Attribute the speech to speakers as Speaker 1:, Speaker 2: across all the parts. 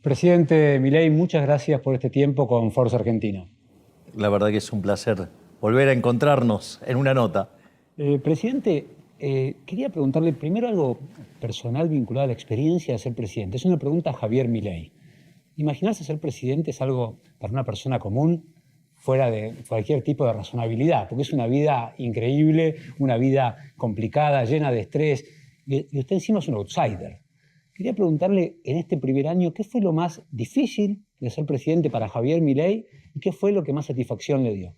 Speaker 1: Presidente Milei, muchas gracias por este tiempo con Forza Argentina.
Speaker 2: La verdad que es un placer volver a encontrarnos en una nota.
Speaker 1: Presidente, quería preguntarle primero algo personal vinculado a la experiencia de ser presidente. Es una pregunta a Javier Milei. ¿Imaginarse ser presidente es algo para una persona común, fuera de cualquier tipo de razonabilidad? Porque es una vida increíble, una vida complicada, llena de estrés, y usted encima es un outsider. Quería preguntarle en este primer año, ¿qué fue lo más difícil de ser presidente para Javier Milei y qué fue lo que más satisfacción le dio?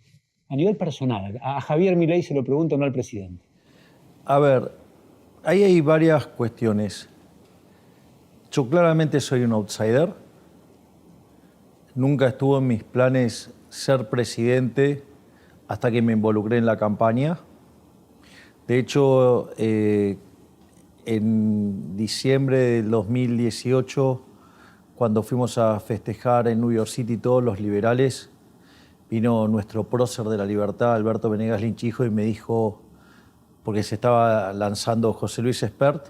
Speaker 1: A nivel personal, a Javier Milei se lo pregunto, no al presidente.
Speaker 2: A ver, ahí hay varias cuestiones. Yo claramente soy un outsider. Nunca estuvo en mis planes ser presidente hasta que me involucré en la campaña. De hecho, en diciembre del 2018, cuando fuimos a festejar en New York City todos los liberales, vino nuestro prócer de la libertad, Alberto Venegas Linchijo, y me dijo, porque se estaba lanzando José Luis Espert,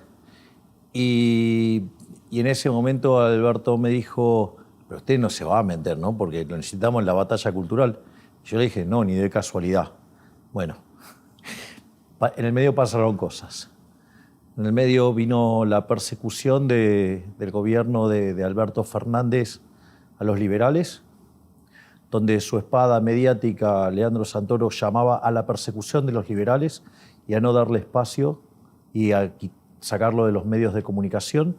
Speaker 2: y en ese momento Alberto me dijo, pero usted no se va a meter, ¿no? Porque lo necesitamos en la batalla cultural. Y yo le dije, no, ni de casualidad. Bueno, en el medio pasaron cosas. En el medio vino la persecución del gobierno de Alberto Fernández a los liberales, donde su espada mediática, Leandro Santoro, llamaba a la persecución de los liberales y a no darle espacio y a sacarlo de los medios de comunicación,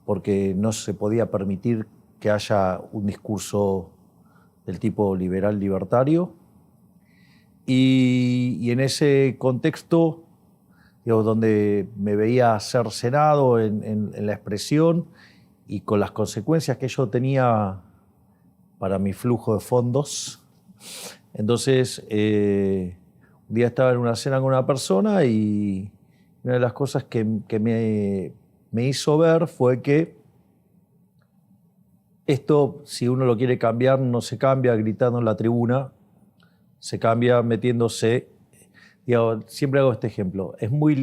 Speaker 2: porque no se podía permitir que haya un discurso del tipo liberal libertario. Y en ese contexto, donde me veía cercenado en la expresión y con las consecuencias que yo tenía para mi flujo de fondos. Entonces, un día estaba en una cena con una persona y una de las cosas que me hizo ver fue que esto, si uno lo quiere cambiar, no se cambia gritando en la tribuna, se cambia metiéndose. Siempre hago este ejemplo. Es muy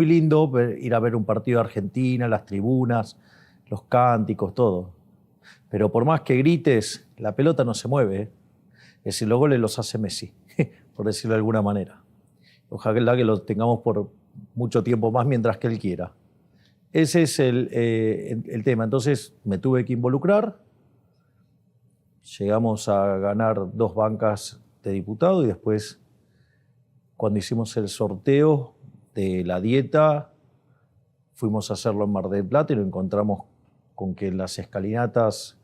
Speaker 2: lindo ir a ver un partido de Argentina, las tribunas, los cánticos, todo. Pero por más que grites, la pelota no se mueve. Es decir, los goles los hace Messi, por decirlo de alguna manera. Ojalá que lo tengamos por mucho tiempo más mientras que él quiera. Ese es el tema. Entonces me tuve que involucrar. Llegamos a ganar 2 bancas de diputado y después, cuando hicimos el sorteo de la dieta, fuimos a hacerlo en Mar del Plata y lo encontramos con que las escalinatas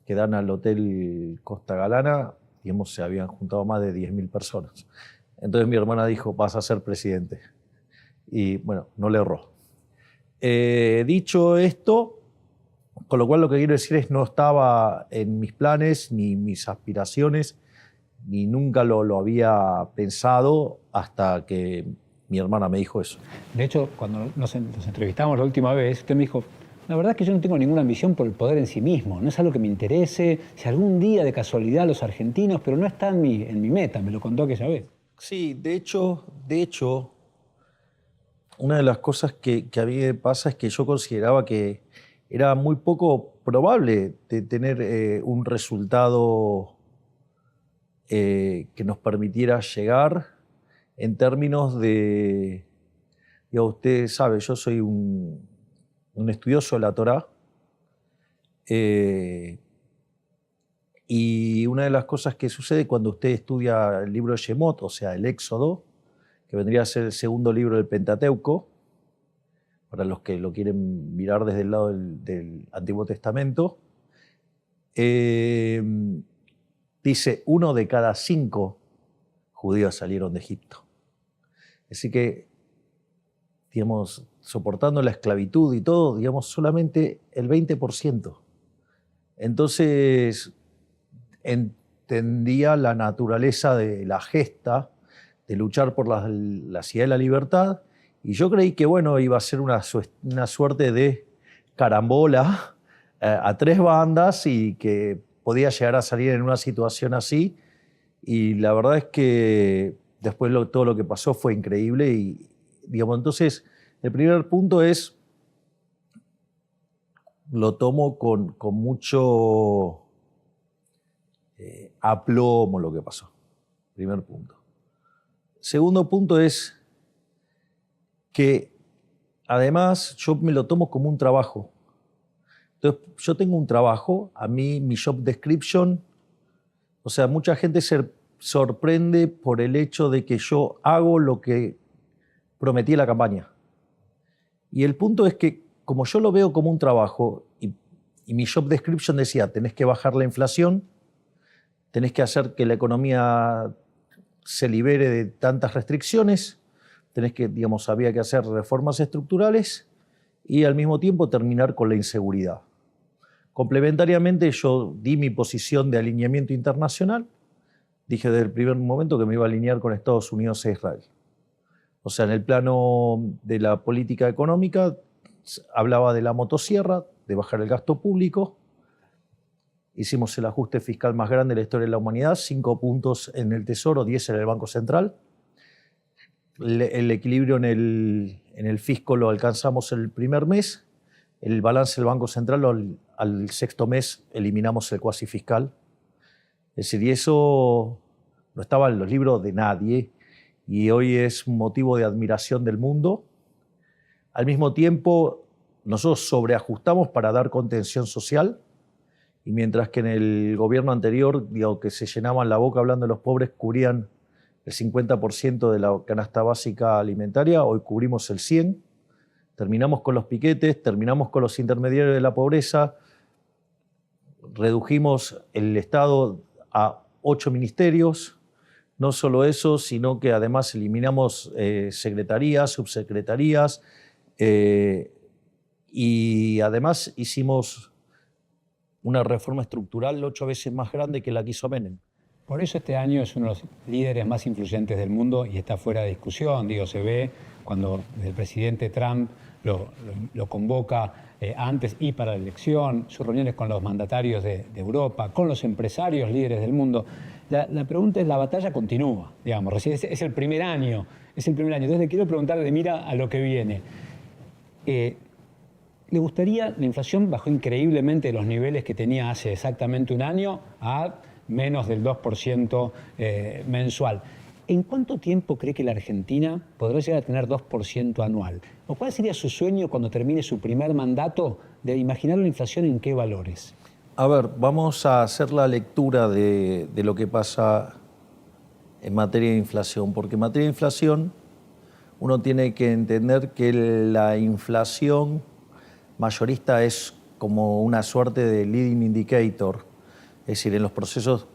Speaker 2: que dan al Hotel Costa Galana, digamos, se habían juntado más de 10.000 personas. Entonces mi hermana dijo, vas a ser presidente. Y bueno, no le erró. Dicho esto, con lo cual lo que quiero decir es no estaba en mis planes, ni mis aspiraciones, ni nunca lo había pensado hasta que mi hermana me dijo eso.
Speaker 1: De hecho, cuando nos entrevistamos la última vez, usted me dijo, la verdad es que yo no tengo ninguna ambición por el poder en sí mismo, no es algo que me interese, si algún día de casualidad los argentinos, pero no está en mi meta, me lo contó aquella vez.
Speaker 2: Sí, de hecho, una de las cosas que a mí me pasa es que yo consideraba que era muy poco probable de tener un resultado que nos permitiera llegar en términos de, usted sabe, yo soy un estudioso de la Torá, y una de las cosas que sucede cuando usted estudia el libro de Shemot, o sea, el Éxodo, que vendría a ser el segundo libro del Pentateuco, para los que lo quieren mirar desde el lado del Antiguo Testamento, dice, 1 de cada 5 judíos salieron de Egipto. Así que, digamos, soportando la esclavitud y todo, digamos, solamente el 20%. Entonces, entendía la naturaleza de la gesta, de luchar por la idea de la libertad, y yo creí que, bueno, iba a ser una suerte de carambola a 3 bandas y que podía llegar a salir en una situación así, y la verdad es que después todo lo que pasó fue increíble y, digamos, entonces, el primer punto es, lo tomo con mucho aplomo lo que pasó. Primer punto. Segundo punto es que además yo me lo tomo como un trabajo. Entonces, yo tengo un trabajo, a mí mi job description, o sea, mucha gente se sorprende por el hecho de que yo hago lo que prometí en la campaña. Y el punto es que, como yo lo veo como un trabajo, y mi job description decía, tenés que bajar la inflación, tenés que hacer que la economía se libere de tantas restricciones, había que hacer reformas estructurales y al mismo tiempo terminar con la inseguridad. Complementariamente yo di mi posición de alineamiento internacional, dije desde el primer momento que me iba a alinear con Estados Unidos e Israel. O sea, en el plano de la política económica hablaba de la motosierra, de bajar el gasto público. Hicimos el ajuste fiscal más grande de la historia de la humanidad, 5 puntos en el Tesoro, 10 en el Banco Central. El equilibrio en el fisco lo alcanzamos el primer mes. El balance del Banco Central al sexto mes eliminamos el cuasi fiscal. Es decir, y eso no estaba en los libros de nadie y hoy es un motivo de admiración del mundo. Al mismo tiempo, nosotros sobreajustamos para dar contención social y mientras que en el gobierno anterior, que se llenaban la boca hablando de los pobres, cubrían el 50% de la canasta básica alimentaria, hoy cubrimos el 100%. Terminamos con los piquetes, terminamos con los intermediarios de la pobreza, redujimos el Estado a 8 ministerios, no solo eso, sino que además eliminamos secretarías, subsecretarías, y además hicimos una reforma estructural 8 veces más grande que la que hizo Menem.
Speaker 1: Por eso este año es uno de los líderes más influyentes del mundo y está fuera de discusión. Se ve cuando el presidente Trump lo convoca antes y para la elección, sus reuniones con los mandatarios de Europa, con los empresarios líderes del mundo. La pregunta es, la batalla continúa, es el primer año, Entonces le quiero preguntar de mira a lo que viene. ¿Le gustaría, la inflación bajó increíblemente de los niveles que tenía hace exactamente un año a menos del 2% mensual? ¿En cuánto tiempo cree que la Argentina podrá llegar a tener 2% anual? ¿O cuál sería su sueño cuando termine su primer mandato de imaginar la inflación en qué valores?
Speaker 2: A ver, vamos a hacer la lectura de lo que pasa en materia de inflación, porque en materia de inflación uno tiene que entender que la inflación mayorista es como una suerte de leading indicator, es decir, en los procesos,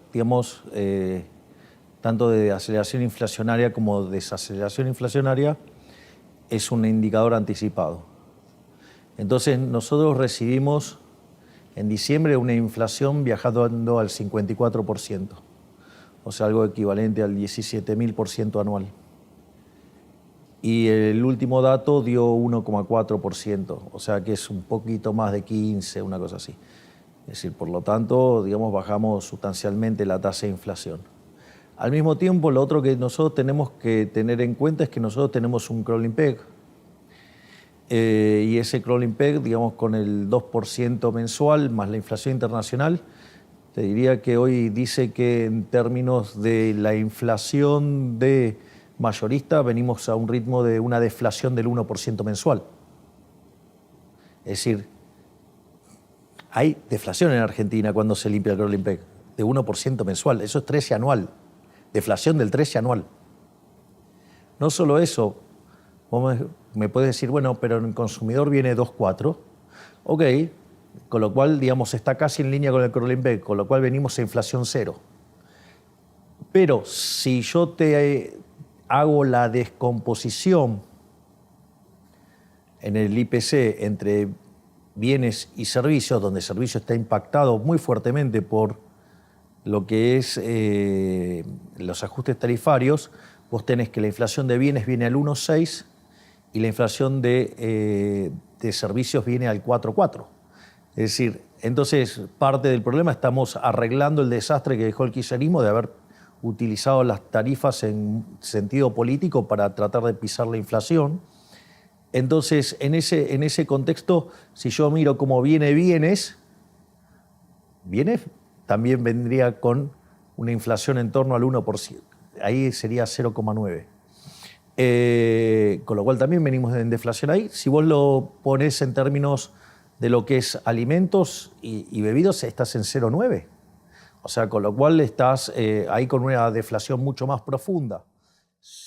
Speaker 2: tanto de aceleración inflacionaria como desaceleración inflacionaria, es un indicador anticipado. Entonces, nosotros recibimos en diciembre una inflación viajando al 54%, o sea, algo equivalente al 17.000% anual. Y el último dato dio 1,4%, o sea que es un poquito más de 15, una cosa así. Es decir, por lo tanto, bajamos sustancialmente la tasa de inflación. Al mismo tiempo, lo otro que nosotros tenemos que tener en cuenta es que nosotros tenemos un crawling peg. Y ese crawling peg, con el 2% mensual más la inflación internacional, te diría que hoy dice que en términos de la inflación de mayorista venimos a un ritmo de una deflación del 1% mensual. Es decir, hay deflación en Argentina cuando se limpia el crawling peg, de 1% mensual. Eso es 13 anual. Deflación del 13 anual. No solo eso, vos me puedes decir, bueno, pero en el consumidor viene 2,4. Ok, con lo cual, está casi en línea con el crawling peg, con lo cual venimos a inflación cero. Pero si yo te hago la descomposición en el IPC entre bienes y servicios, donde el servicio está impactado muy fuertemente por lo que es los ajustes tarifarios, vos tenés que la inflación de bienes viene al 1,6 y la inflación de servicios viene al 4,4. Es decir, entonces parte del problema estamos arreglando el desastre que dejó el kirchnerismo de haber utilizado las tarifas en sentido político para tratar de pisar la inflación. Entonces, en ese contexto, si yo miro cómo viene bienes también vendría con una inflación en torno al 1%. Ahí sería 0,9. Con lo cual también venimos en deflación ahí. Si vos lo pones en términos de lo que es alimentos y bebidas, estás en 0,9. O sea, con lo cual estás ahí con una deflación mucho más profunda.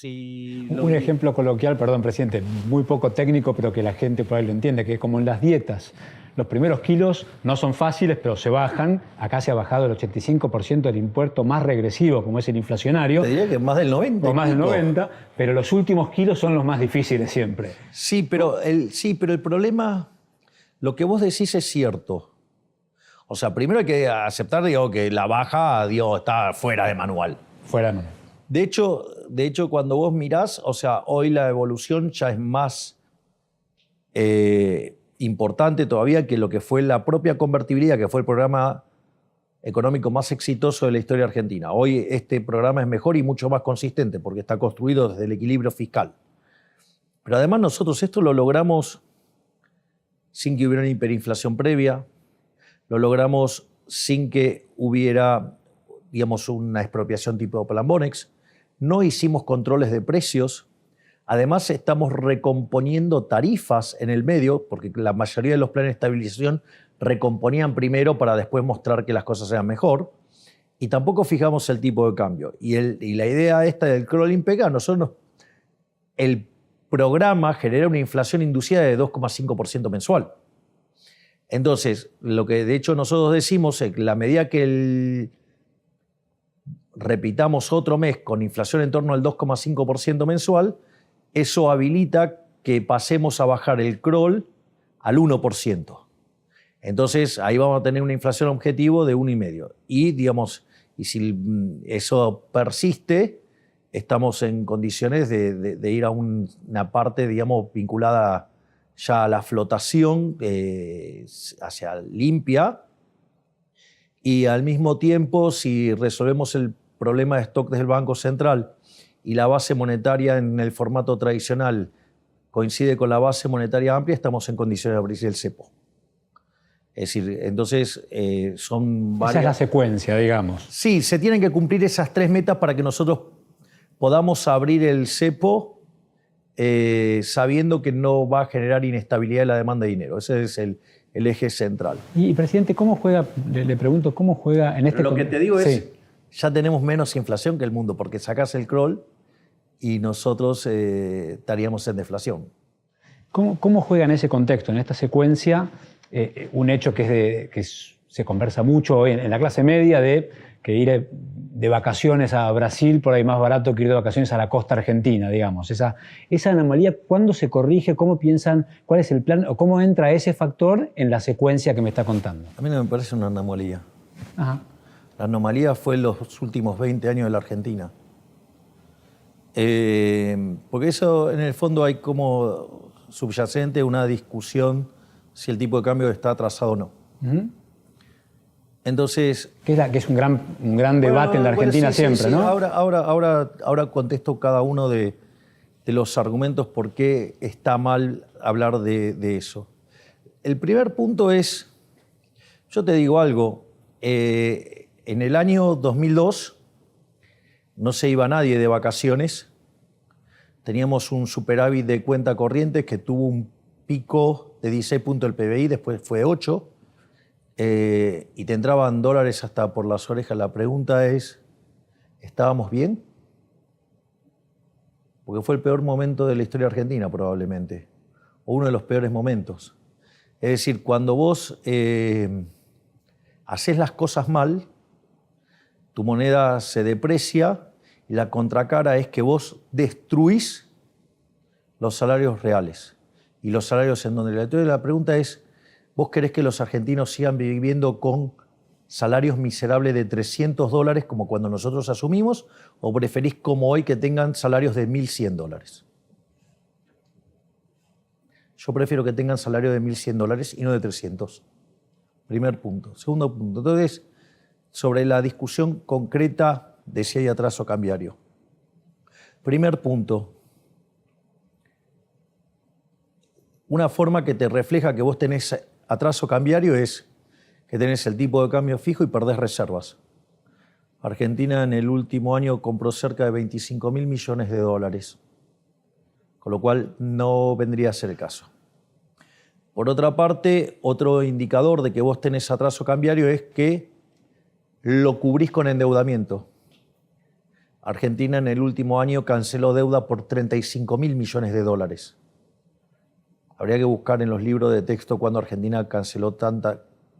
Speaker 1: Un ejemplo coloquial, perdón, presidente, muy poco técnico, pero que la gente por ahí lo entiende, que es como en las dietas. Los primeros kilos no son fáciles, pero se bajan. Acá se ha bajado el 85% del impuesto más regresivo, como es el inflacionario.
Speaker 2: Te diría que más del 90%.
Speaker 1: O más del 90%, pero los últimos kilos son los más difíciles siempre.
Speaker 2: Sí, pero el problema, lo que vos decís es cierto. O sea, primero hay que aceptar, que la baja, está fuera de manual.
Speaker 1: Fuera de manual.
Speaker 2: De hecho, cuando vos mirás, o sea, hoy la evolución ya es más importante todavía que lo que fue la propia convertibilidad, que fue el programa económico más exitoso de la historia argentina. Hoy este programa es mejor y mucho más consistente porque está construido desde el equilibrio fiscal. Pero además nosotros esto lo logramos sin que hubiera una hiperinflación previa, lo logramos sin que hubiera, digamos, una expropiación tipo Plan Bonex, no hicimos controles de precios. Además, estamos recomponiendo tarifas en el medio, porque la mayoría de los planes de estabilización recomponían primero para después mostrar que las cosas sean mejor. Y tampoco fijamos el tipo de cambio. Y la idea esta del crawling pega, el programa genera una inflación inducida de 2,5% mensual. Entonces, lo que de hecho nosotros decimos es que la medida que repitamos otro mes con inflación en torno al 2,5% mensual, eso habilita que pasemos a bajar el crawl al 1%. Entonces, ahí vamos a tener una inflación objetivo de 1,5%. Y si eso persiste, estamos en condiciones de ir a una parte, vinculada ya a la flotación hacia limpia. Y al mismo tiempo, si resolvemos el problema de stock del Banco Central y la base monetaria en el formato tradicional coincide con la base monetaria amplia, estamos en condiciones de abrir el cepo. Es decir, entonces son varias...
Speaker 1: Esa es la secuencia, digamos.
Speaker 2: Sí, se tienen que cumplir esas 3 metas para que nosotros podamos abrir el cepo sabiendo que no va a generar inestabilidad en la demanda de dinero. Ese es el eje central.
Speaker 1: Y, presidente, ¿cómo juega? Le pregunto, ¿cómo juega en este...
Speaker 2: Lo que te digo
Speaker 1: sí.
Speaker 2: es, ya tenemos menos inflación que el mundo, porque sacás el crawl y nosotros estaríamos en deflación.
Speaker 1: ¿Cómo juega en ese contexto, en esta secuencia, un hecho que se conversa mucho hoy en la clase media de que ir de vacaciones a Brasil por ahí más barato que ir de vacaciones a la costa argentina, digamos? Esa anomalía, ¿cuándo se corrige? ¿Cómo piensan? ¿Cuál es el plan? ¿O cómo entra ese factor en la secuencia que me está contando?
Speaker 2: A mí no me parece una anomalía.
Speaker 1: Ajá.
Speaker 2: La anomalía fue en los últimos 20 años de la Argentina. Porque eso, en el fondo, hay como subyacente una discusión si el tipo de cambio está atrasado o no.
Speaker 1: Uh-huh.
Speaker 2: Entonces...
Speaker 1: Que es un gran debate en la Argentina
Speaker 2: sí,
Speaker 1: siempre,
Speaker 2: sí.
Speaker 1: ¿no?
Speaker 2: Ahora contesto cada uno de los argumentos por qué está mal hablar de eso. El primer punto es, yo te digo algo, en el año 2002 no se iba nadie de vacaciones. Teníamos un superávit de cuenta corriente que tuvo un pico de 16 puntos del PBI, después fue 8, y te entraban dólares hasta por las orejas. La pregunta es, ¿estábamos bien? Porque fue el peor momento de la historia argentina probablemente, o uno de los peores momentos. Es decir, cuando vos haces las cosas mal, tu moneda se deprecia y la contracara es que vos destruís los salarios reales y los salarios en donde. Entonces la pregunta es, ¿vos querés que los argentinos sigan viviendo con salarios miserables de $300 como cuando nosotros asumimos, o preferís como hoy que tengan salarios de $1.100? Yo prefiero que tengan salario de $1.100 y no de 300. Primer punto. Segundo punto. Entonces, sobre la discusión concreta de si hay atraso cambiario. Primer punto. una forma que te refleja que vos tenés atraso cambiario es que tenés el tipo de cambio fijo y perdés reservas. Argentina en el último año compró cerca de 25.000 millones de dólares, con lo cual no vendría a ser el caso. Por otra parte, otro indicador de que vos tenés atraso cambiario es que lo cubrís con endeudamiento. Argentina en el último año canceló deuda por 35.000 millones de dólares. Habría que buscar en los libros de texto cuando Argentina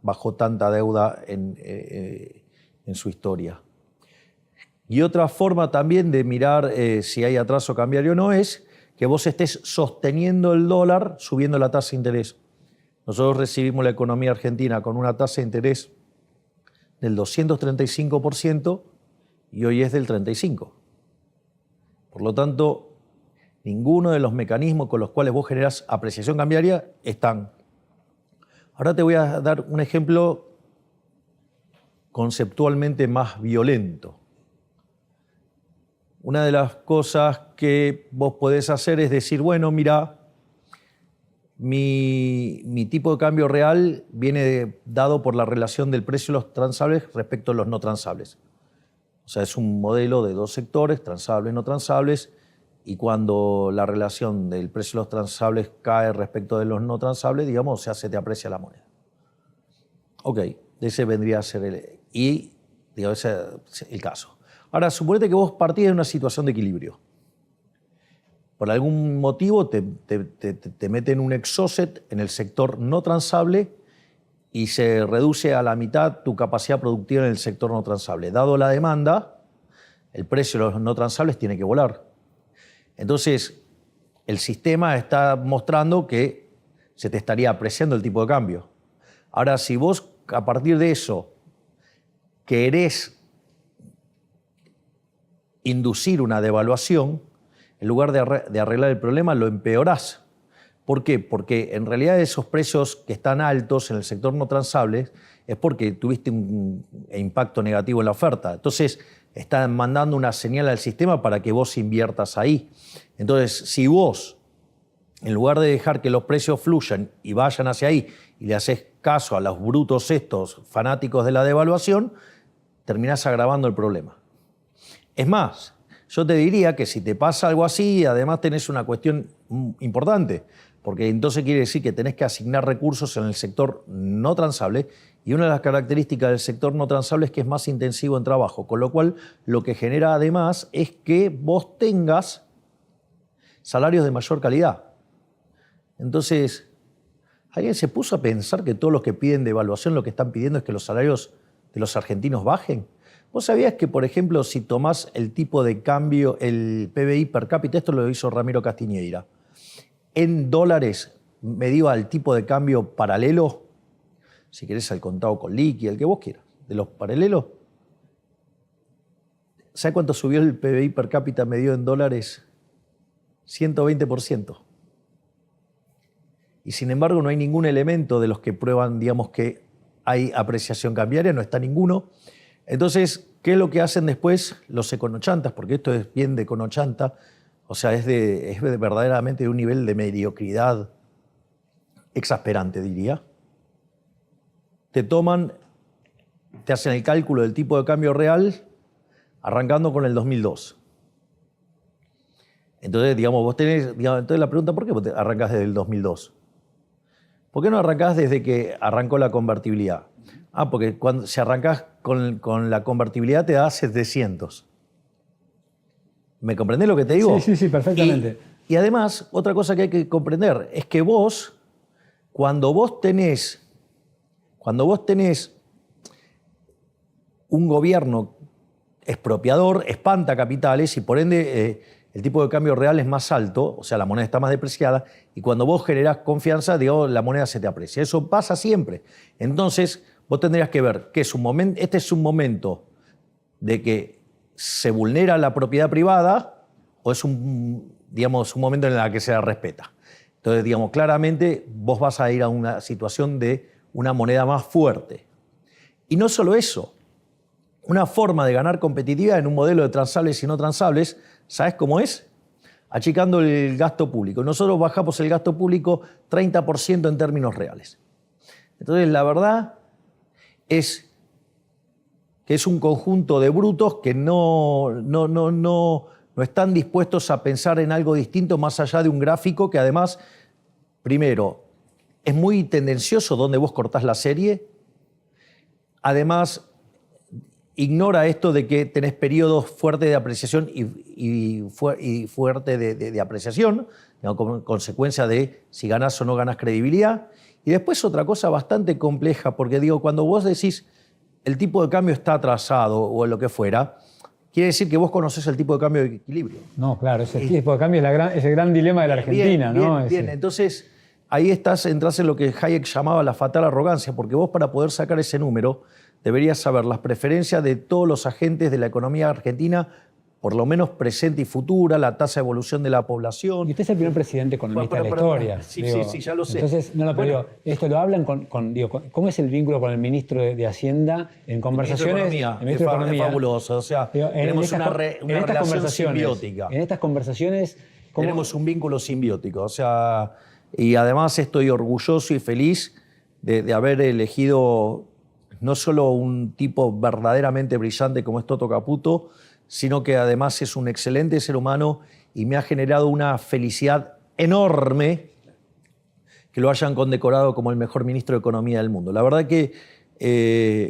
Speaker 2: bajó tanta deuda en su historia. Y otra forma también de mirar si hay atraso cambiario o no es que vos estés sosteniendo el dólar subiendo la tasa de interés. Nosotros recibimos la economía argentina con una tasa de interés del 235% y hoy es del 35%. Por lo tanto, ninguno de los mecanismos con los cuales vos generás apreciación cambiaria están. Ahora te voy a dar un ejemplo conceptualmente más violento. Una de las cosas que vos podés hacer es decir, bueno, mira, mi tipo de cambio real viene dado por la relación del precio de los transables respecto a los no transables. O sea, es un modelo de dos sectores, transables y no transables, y cuando la relación del precio de los transables cae respecto de los no transables, digamos, o sea, se te aprecia la moneda. Ok, ese vendría a ser ese es el caso. Ahora, suponete que vos partís de una situación de equilibrio. Por algún motivo te meten un exocet en el sector no transable y se reduce a la mitad tu capacidad productiva en el sector no transable. Dado la demanda, el precio de los no transables tiene que volar. Entonces, el sistema está mostrando que se te estaría apreciando el tipo de cambio. Ahora, si vos a partir de eso querés inducir una devaluación, en lugar de arreglar el problema, lo empeorás. ¿Por qué? Porque en realidad esos precios que están altos en el sector no transable es porque tuviste un impacto negativo en la oferta. Entonces, están mandando una señal al sistema para que vos inviertas ahí. Entonces, si vos, en lugar de dejar que los precios fluyan y vayan hacia ahí y le haces caso a los brutos estos fanáticos de la devaluación, terminás agravando el problema. Es más, yo te diría que si te pasa algo así, además tenés una cuestión importante, porque entonces quiere decir que tenés que asignar recursos en el sector no transable, y una de las características del sector no transable es que es más intensivo en trabajo, con lo cual lo que genera además es que vos tengas salarios de mayor calidad. Entonces, ¿alguien se puso a pensar que todos los que piden devaluación lo que están pidiendo es que los salarios de los argentinos bajen? ¿Vos sabías que, por ejemplo, si tomás el tipo de cambio, el PBI per cápita, esto lo hizo Ramiro Castiñeira, en dólares medido al tipo de cambio paralelo, si querés al contado con liqui, el que vos quieras, de los paralelos, ¿sabés cuánto subió el PBI per cápita medido en dólares? 120%. Y sin embargo no hay ningún elemento de los que prueban, digamos, que hay apreciación cambiaria, no está ninguno. Entonces, ¿qué es lo que hacen después los econochantas? Porque esto es bien de econochanta, o sea, es verdaderamente de un nivel de mediocridad exasperante, diría. Te hacen el cálculo del tipo de cambio real arrancando con el 2002. Entonces, digamos, entonces la pregunta, ¿por qué vos arrancás desde el 2002? ¿Por qué no arrancás desde que arrancó la convertibilidad? Porque si arrancás con la convertibilidad te da 700. ¿Me comprendés lo que te digo?
Speaker 1: Sí, perfectamente.
Speaker 2: Y además, otra cosa que hay que comprender es que vos, cuando vos tenés un gobierno expropiador, espanta capitales y por ende el tipo de cambio real es más alto, o sea, la moneda está más depreciada, y cuando vos generás confianza, digamos, la moneda se te aprecia. Eso pasa siempre. Entonces, vos tendrías que ver que este es un momento de que se vulnera la propiedad privada o es un momento en el que se la respeta. Entonces, digamos, claramente vos vas a ir a una situación de una moneda más fuerte. Y no solo eso, una forma de ganar competitividad en un modelo de transables y no transables, ¿sabes cómo es? achicando el gasto público. Nosotros bajamos el gasto público 30% en términos reales. Entonces, la verdad es que es un conjunto de brutos que no están dispuestos a pensar en algo distinto más allá de un gráfico que además, primero, es muy tendencioso donde vos cortás la serie. Además, ignora esto de que tenés periodos fuertes de apreciación y fuerte de apreciación, digamos, como consecuencia de si ganás o no ganás credibilidad. Y después otra cosa bastante compleja, porque digo, cuando vos decís el tipo de cambio está atrasado o lo que fuera, quiere decir que vos conocés el tipo de cambio de equilibrio.
Speaker 1: No, claro, ese tipo de cambio es el gran dilema de la Argentina, ¿no?
Speaker 2: Bien, entonces ahí entras en lo que Hayek llamaba la fatal arrogancia, porque vos para poder sacar ese número deberías saber las preferencias de todos los agentes de la economía argentina, por lo menos presente y futura, la tasa de evolución de la población.
Speaker 1: Y usted es el primer presidente economista de la historia.
Speaker 2: Sí, sí, ya lo sé.
Speaker 1: Entonces, esto lo hablan ¿cómo es el vínculo con el ministro de Hacienda en conversaciones?
Speaker 2: El ministro de Economía es fabuloso, o sea, tenemos una relación simbiótica.
Speaker 1: En estas conversaciones...
Speaker 2: Tenemos un vínculo simbiótico, o sea, y además estoy orgulloso y feliz de haber elegido no solo un tipo verdaderamente brillante como es Toto Caputo, sino que además es un excelente ser humano y me ha generado una felicidad enorme que lo hayan condecorado como el mejor ministro de Economía del mundo. La verdad que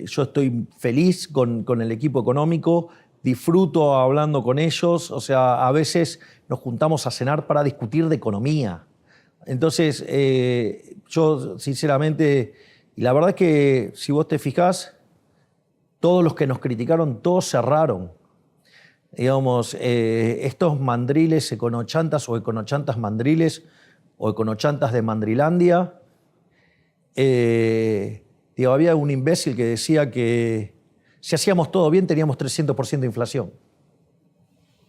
Speaker 2: yo estoy feliz con el equipo económico, disfruto hablando con ellos, o sea, a veces nos juntamos a cenar para discutir de economía. Entonces, yo sinceramente, y la verdad es que si vos te fijás, todos los que nos criticaron, todos cerraron. Digamos, estos mandriles econochantas o econochantas mandriles o econochantas de Mandrilandia, había un imbécil que decía que si hacíamos todo bien teníamos 300% de inflación.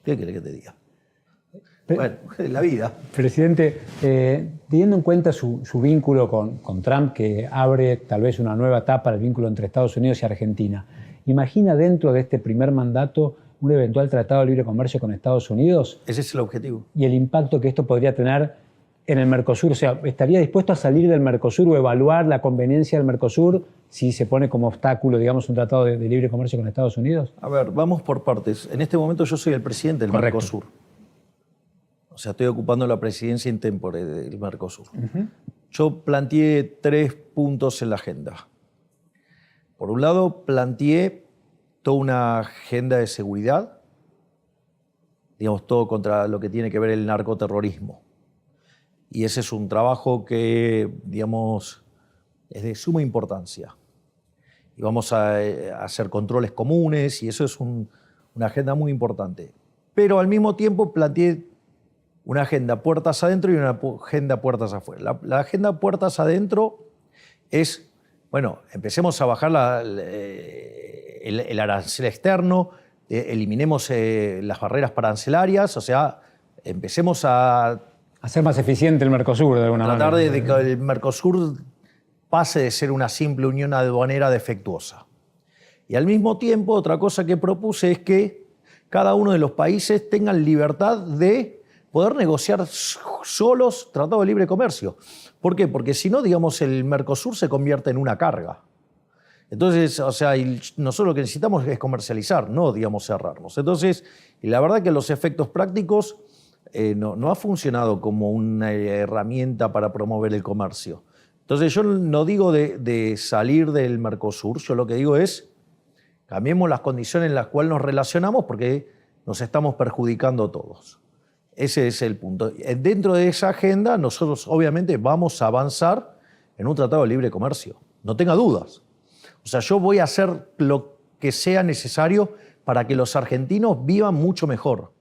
Speaker 2: ¿Qué querés que te diga? Bueno, la vida.
Speaker 1: Presidente, teniendo en cuenta su vínculo con Trump, que abre tal vez una nueva etapa del vínculo entre Estados Unidos y Argentina, ¿imagina dentro de este primer mandato un eventual tratado de libre comercio con Estados Unidos?
Speaker 2: Ese es el objetivo.
Speaker 1: Y el impacto que esto podría tener en el Mercosur. O sea, ¿estaría dispuesto a salir del Mercosur o evaluar la conveniencia del Mercosur si se pone como obstáculo, digamos, un tratado de libre comercio con Estados Unidos?
Speaker 2: A ver, vamos por partes. En este momento yo soy el presidente del
Speaker 1: Correcto.
Speaker 2: Mercosur. O sea, estoy ocupando la presidencia in tempore del Mercosur. Yo planteé 3 puntos en la agenda. Por un lado, planteé toda una agenda de seguridad, digamos, todo contra lo que tiene que ver el narcoterrorismo. Y ese es un trabajo que, digamos, es de suma importancia. Y vamos a hacer controles comunes y eso es una agenda muy importante. Pero al mismo tiempo planteé una agenda puertas adentro y una agenda puertas afuera. La agenda puertas adentro es, bueno, empecemos a bajar el arancel externo, eliminemos las barreras arancelarias, o sea, empecemos a
Speaker 1: hacer más eficiente el Mercosur de alguna manera.
Speaker 2: Tratar de que el Mercosur pase de ser una simple unión aduanera defectuosa. Y al mismo tiempo, otra cosa que propuse es que cada uno de los países tengan libertad de poder negociar solos tratados de libre comercio. ¿Por qué? Porque si no, digamos, el Mercosur se convierte en una carga. Entonces, o sea, nosotros lo que necesitamos es comercializar, no, digamos, cerrarnos. Entonces, y la verdad que los efectos prácticos no ha funcionado como una herramienta para promover el comercio. Entonces, yo no digo de salir del Mercosur, yo lo que digo es cambiemos las condiciones en las cuales nos relacionamos porque nos estamos perjudicando todos. Ese es el punto. Dentro de esa agenda, nosotros obviamente vamos a avanzar en un tratado de libre comercio. No tenga dudas. O sea, yo voy a hacer lo que sea necesario para que los argentinos vivan mucho mejor.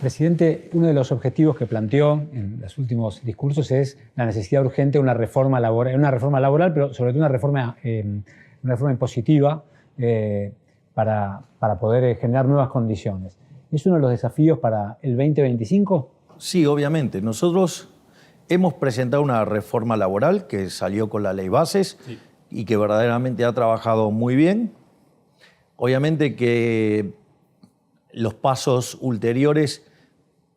Speaker 1: Presidente, uno de los objetivos que planteó en los últimos discursos es la necesidad urgente de una reforma laboral, pero sobre todo una reforma impositiva para poder generar nuevas condiciones. ¿Es uno de los desafíos para el 2025?
Speaker 2: Sí, obviamente. Nosotros hemos presentado una reforma laboral que salió con la ley Bases y que verdaderamente ha trabajado muy bien. Obviamente que los pasos ulteriores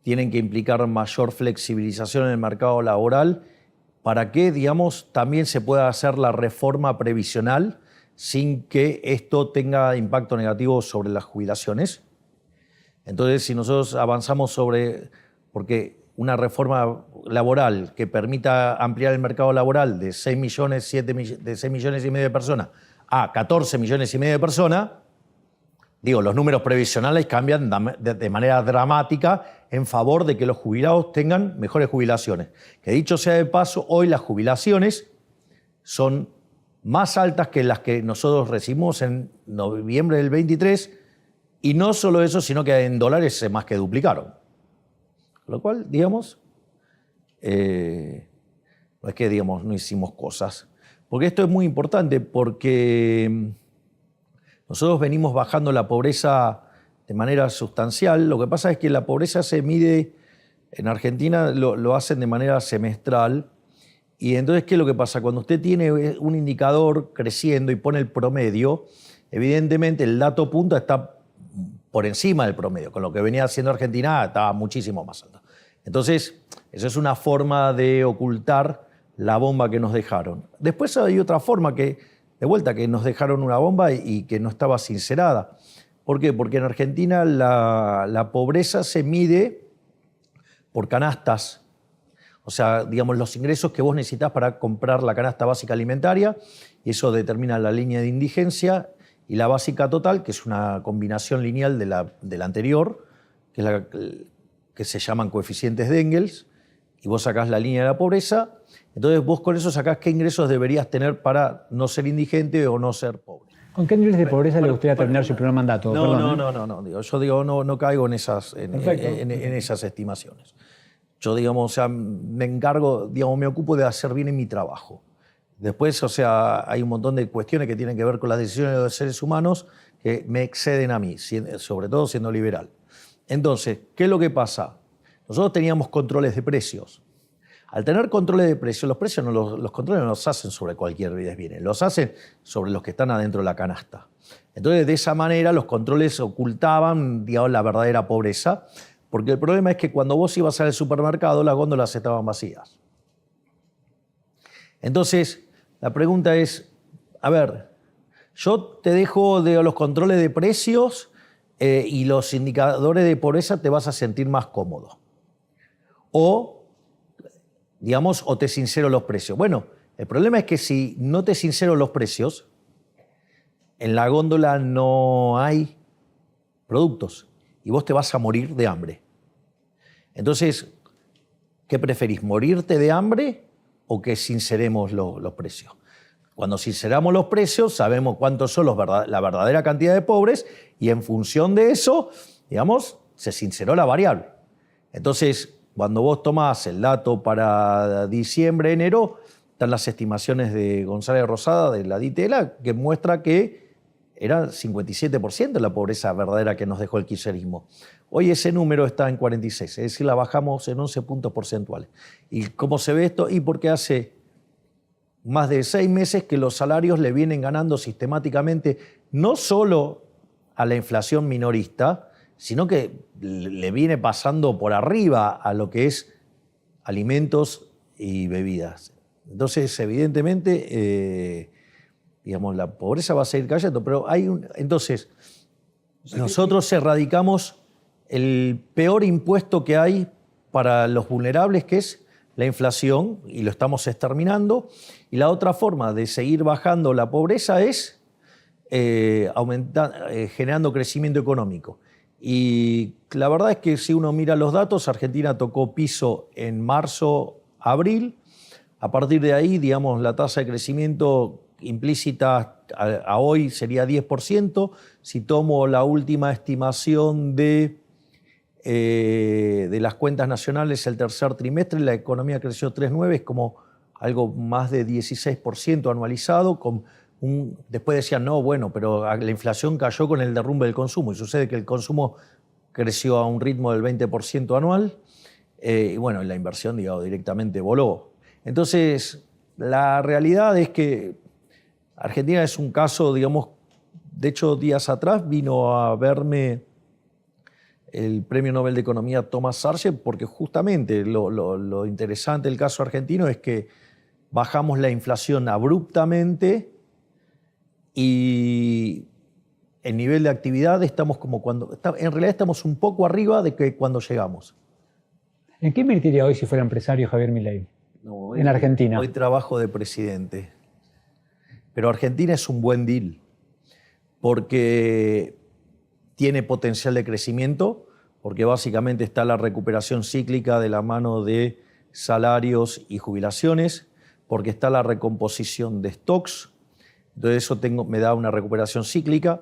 Speaker 2: tienen que implicar mayor flexibilización en el mercado laboral para que, digamos, también se pueda hacer la reforma previsional sin que esto tenga impacto negativo sobre las jubilaciones. Entonces, si nosotros avanzamos porque una reforma laboral que permita ampliar el mercado laboral de 6 millones, de 6 millones y medio de personas a 14 millones y medio de personas, los números previsionales cambian de manera dramática en favor de que los jubilados tengan mejores jubilaciones. Que dicho sea de paso, hoy las jubilaciones son más altas que las que nosotros recibimos en noviembre del 23, y no solo eso, sino que en dólares se más que duplicaron. Lo cual, no es que, no hicimos cosas. Porque esto es muy importante, porque nosotros venimos bajando la pobreza de manera sustancial. Lo que pasa es que la pobreza se mide, en Argentina lo hacen de manera semestral. Y entonces, ¿qué es lo que pasa? Cuando usted tiene un indicador creciendo y pone el promedio, evidentemente el dato punta está por encima del promedio. Con lo que venía haciendo Argentina estaba muchísimo más alto. Entonces, esa es una forma de ocultar la bomba que nos dejaron. Después hay otra forma que nos dejaron una bomba y que no estaba sincerada. ¿Por qué? Porque en Argentina la pobreza se mide por canastas. O sea, los ingresos que vos necesitas para comprar la canasta básica alimentaria, y eso determina la línea de indigencia, y la básica total, que es una combinación lineal de la anterior, que se llaman coeficientes de Engels, y vos sacás la línea de la pobreza. Entonces vos con eso sacás qué ingresos deberías tener para no ser indigente o no ser pobre.
Speaker 1: ¿Con qué niveles de pobreza le gustaría terminar su primer mandato?
Speaker 2: No. Yo digo, no caigo en esas estimaciones. Yo, me encargo, me ocupo de hacer bien en mi trabajo. Después, hay un montón de cuestiones que tienen que ver con las decisiones de los seres humanos que me exceden a mí, sobre todo siendo liberal. Entonces, ¿qué es lo que pasa? Nosotros teníamos controles de precios. Al tener controles de precios, los controles no los hacen sobre cualquier bienes, los hacen sobre los que están adentro de la canasta. Entonces, de esa manera, los controles ocultaban, la verdadera pobreza, porque el problema es que cuando vos ibas al supermercado, las góndolas estaban vacías. Entonces, la pregunta es, yo te dejo los controles de precios y los indicadores de pobreza, te vas a sentir más cómodo. O te sincero los precios. Bueno, el problema es que si no te sincero los precios, en la góndola no hay productos y vos te vas a morir de hambre. Entonces, ¿qué preferís? ¿Morirte de hambre o que sinceremos los precios? Cuando sinceramos los precios, sabemos cuántos son la verdadera cantidad de pobres, y en función de eso, se sinceró la variable. Entonces, cuando vos tomás el dato para diciembre, enero, están las estimaciones de González Rosada, de la DITELA, que muestra que era 57% la pobreza verdadera que nos dejó el kirchnerismo. Hoy ese número está en 46, es decir, la bajamos en 11 puntos porcentuales. ¿Y cómo se ve esto? Y porque hace más de 6 meses que los salarios le vienen ganando sistemáticamente, no solo a la inflación minorista, sino que le viene pasando por arriba a lo que es alimentos y bebidas. Entonces, evidentemente, la pobreza va a seguir cayendo, pero entonces, nosotros erradicamos el peor impuesto que hay para los vulnerables, que es la inflación, y lo estamos exterminando. Y la otra forma de seguir bajando la pobreza es generando crecimiento económico. Y la verdad es que si uno mira los datos, Argentina tocó piso en marzo, abril. A partir de ahí, la tasa de crecimiento implícita a hoy sería 10%. Si tomo la última estimación de las cuentas nacionales, el tercer trimestre, la economía creció 3,9, es como algo más de 16% anualizado. Después decían, no, bueno, pero la inflación cayó con el derrumbe del consumo, y sucede que el consumo creció a un ritmo del 20% anual, y bueno, la inversión, directamente voló. Entonces, la realidad es que Argentina es un caso, de hecho, días atrás vino a verme el Premio Nobel de Economía Thomas Sarche, porque justamente lo interesante del caso argentino es que bajamos la inflación abruptamente y el nivel de actividad estamos en realidad estamos un poco arriba de que cuando llegamos.
Speaker 1: ¿En qué invertiría hoy si fuera empresario Javier Milei?
Speaker 2: No,
Speaker 1: En Argentina.
Speaker 2: Hoy trabajo de presidente. Pero Argentina es un buen deal porque tiene potencial de crecimiento, porque básicamente está la recuperación cíclica de la mano de salarios y jubilaciones, porque está la recomposición de stocks, entonces eso me da una recuperación cíclica.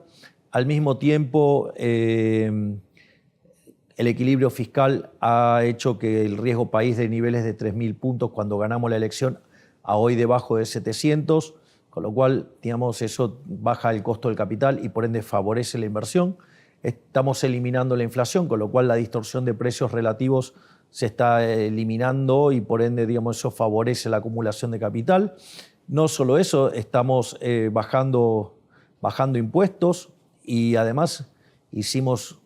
Speaker 2: Al mismo tiempo, el equilibrio fiscal ha hecho que el riesgo país de niveles de 3.000 puntos cuando ganamos la elección a hoy debajo de 700, con lo cual, digamos, eso baja el costo del capital y por ende favorece la inversión. Estamos eliminando la inflación, con lo cual la distorsión de precios relativos se está eliminando y por ende, digamos, eso favorece la acumulación de capital. No solo eso, estamos bajando impuestos y además hicimos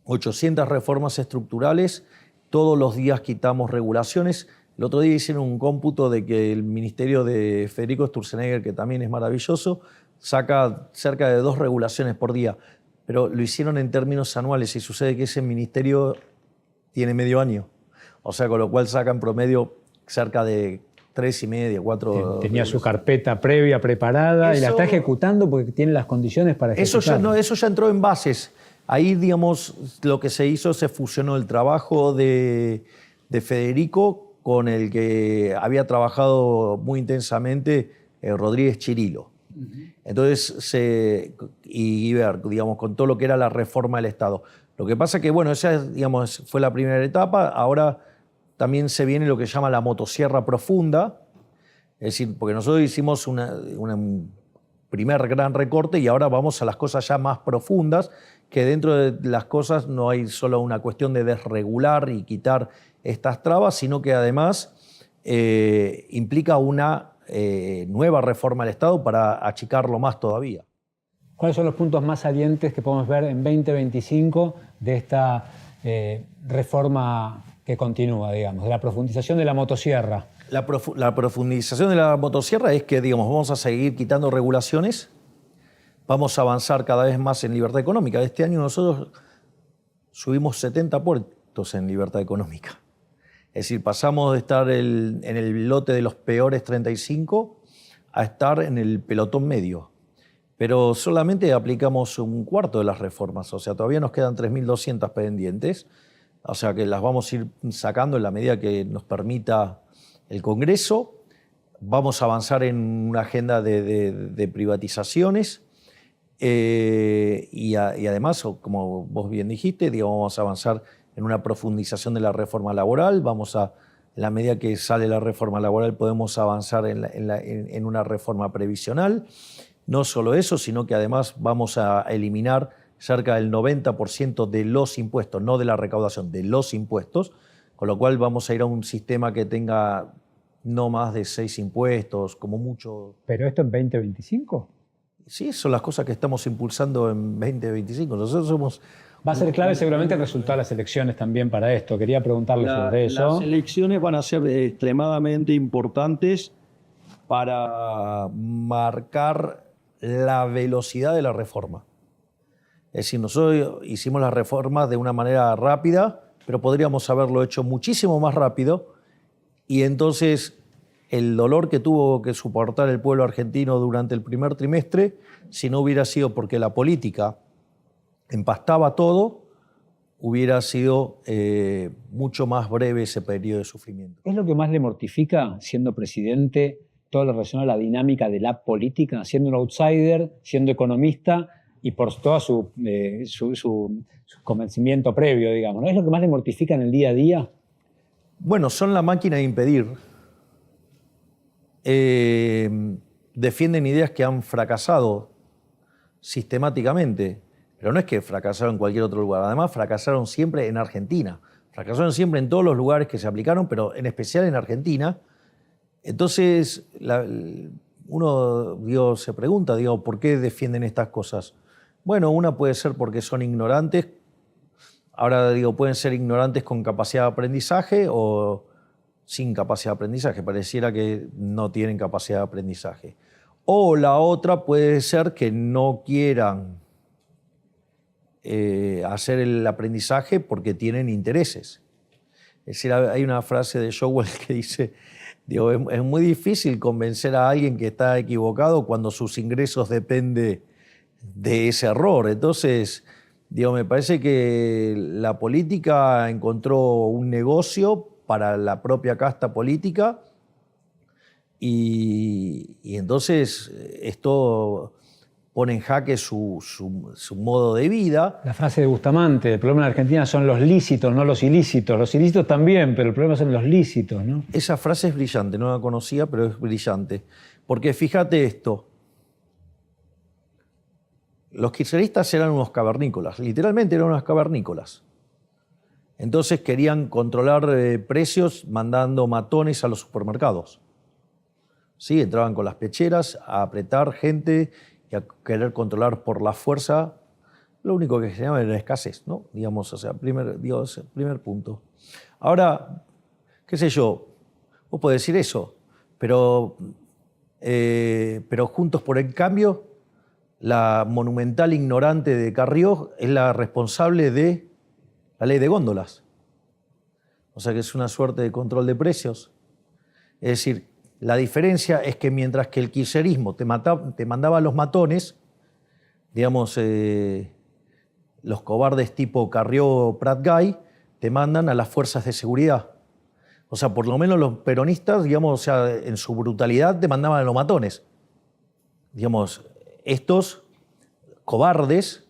Speaker 2: 800 reformas estructurales, todos los días quitamos regulaciones. El otro día hicieron un cómputo de que el ministerio de Federico Sturzenegger, que también es maravilloso, saca cerca de 2 regulaciones por día, pero lo hicieron en términos anuales y sucede que ese ministerio tiene medio año, o sea, con lo cual saca en promedio cerca de 3,5, 4...
Speaker 1: Tenía su carpeta previa preparada y la está ejecutando porque tiene las condiciones para ejecutarla.
Speaker 2: Eso ya entró en bases. Ahí, digamos, lo que se hizo, se fusionó el trabajo de Federico con el que había trabajado muy intensamente Rodríguez Chirilo. Entonces, y ver, digamos, con todo lo que era la reforma del Estado. Lo que pasa que, bueno, esa, digamos, fue la primera etapa. Ahora también se viene lo que se llama la motosierra profunda. Es decir, porque nosotros hicimos un primer gran recorte y ahora vamos a las cosas ya más profundas, que dentro de las cosas no hay solo una cuestión de desregular y quitar estas trabas, sino que además implica una nueva reforma del Estado para achicarlo más todavía.
Speaker 1: ¿Cuáles son los puntos más salientes que podemos ver en 2025 de esta reforma que continúa, digamos, de la profundización de la motosierra?
Speaker 2: La profundización de la motosierra es que, digamos, vamos a seguir quitando regulaciones, vamos a avanzar cada vez más en libertad económica. Este año nosotros subimos 70 puestos en libertad económica. Es decir, pasamos de estar en el lote de los peores 35 a estar en el pelotón medio. Pero solamente aplicamos un cuarto de las reformas, o sea, todavía nos quedan 3.200 pendientes, o sea que las vamos a ir sacando en la medida que nos permita el Congreso. Vamos a avanzar en una agenda de privatizaciones y además, como vos bien dijiste, digamos, vamos a avanzar en una profundización de la reforma laboral. En la medida que sale la reforma laboral, podemos avanzar en una reforma previsional. No solo eso, sino que además vamos a eliminar cerca del 90% de los impuestos, no de la recaudación, de los impuestos, con lo cual vamos a ir a un sistema que tenga no más de 6 impuestos, como mucho.
Speaker 1: ¿Pero esto en 2025?
Speaker 2: Sí, son las cosas que estamos impulsando en 2025. Nosotros somos...
Speaker 1: Va a ser clave seguramente el resultado de las elecciones también para esto. Quería preguntarle sobre eso.
Speaker 3: Las elecciones van a ser extremadamente importantes
Speaker 2: para marcar la velocidad de la reforma. Es decir, nosotros hicimos las reformas de una manera rápida, pero podríamos haberlo hecho muchísimo más rápido y entonces el dolor que tuvo que soportar el pueblo argentino durante el primer trimestre, si no hubiera sido porque la política empastaba todo, hubiera sido mucho más breve ese periodo de sufrimiento.
Speaker 1: ¿Es lo que más le mortifica siendo presidente, todo lo relacionado a la dinámica de la política, siendo un outsider, siendo economista y por todo su convencimiento previo, digamos, ¿no? ¿Es lo que más le mortifica en el día a día?
Speaker 2: Bueno, son la máquina de impedir. Defienden ideas que han fracasado sistemáticamente, pero no es que fracasaron en cualquier otro lugar, además fracasaron siempre en Argentina, fracasaron siempre en todos los lugares que se aplicaron, pero en especial en Argentina. Entonces, uno se pregunta, ¿por qué defienden estas cosas? Bueno, una puede ser porque son ignorantes Ahora digo, pueden ser ignorantes con capacidad de aprendizaje o sin capacidad de aprendizaje. Pareciera que no tienen capacidad de aprendizaje. O la otra puede ser que no quieran hacer el aprendizaje porque tienen intereses. Es decir, hay una frase de Showell que dice, digo, es muy difícil convencer a alguien que está equivocado cuando sus ingresos dependen de ese error. Entonces, digo, me parece que la política encontró un negocio para la propia casta política y entonces esto pone en jaque su modo de vida.
Speaker 1: La frase de Bustamante, el problema en Argentina son los lícitos, no los ilícitos. Los ilícitos también, pero el problema son los lícitos, ¿no?
Speaker 2: Esa frase es brillante, no la conocía, pero es brillante. Porque fíjate esto, los kirchneristas eran unos cavernícolas, literalmente eran unos cavernícolas. Entonces querían controlar precios mandando matones a los supermercados. Sí, entraban con las pecheras a apretar gente y a querer controlar por la fuerza. Lo único que se llama era escasez, ¿no? Digamos, o sea, primer punto. Ahora, qué sé yo, vos podés decir eso, pero Juntos por el Cambio, la monumental ignorante de Carrió es la responsable de la ley de góndolas. O sea que es una suerte de control de precios. Es decir, la diferencia es que mientras que el kirchnerismo te mandaba a los matones, digamos, los cobardes tipo Carrió, Prat Gay, te mandan a las fuerzas de seguridad. O sea, por lo menos los peronistas, digamos, o sea, en su brutalidad te mandaban a los matones. Digamos, estos cobardes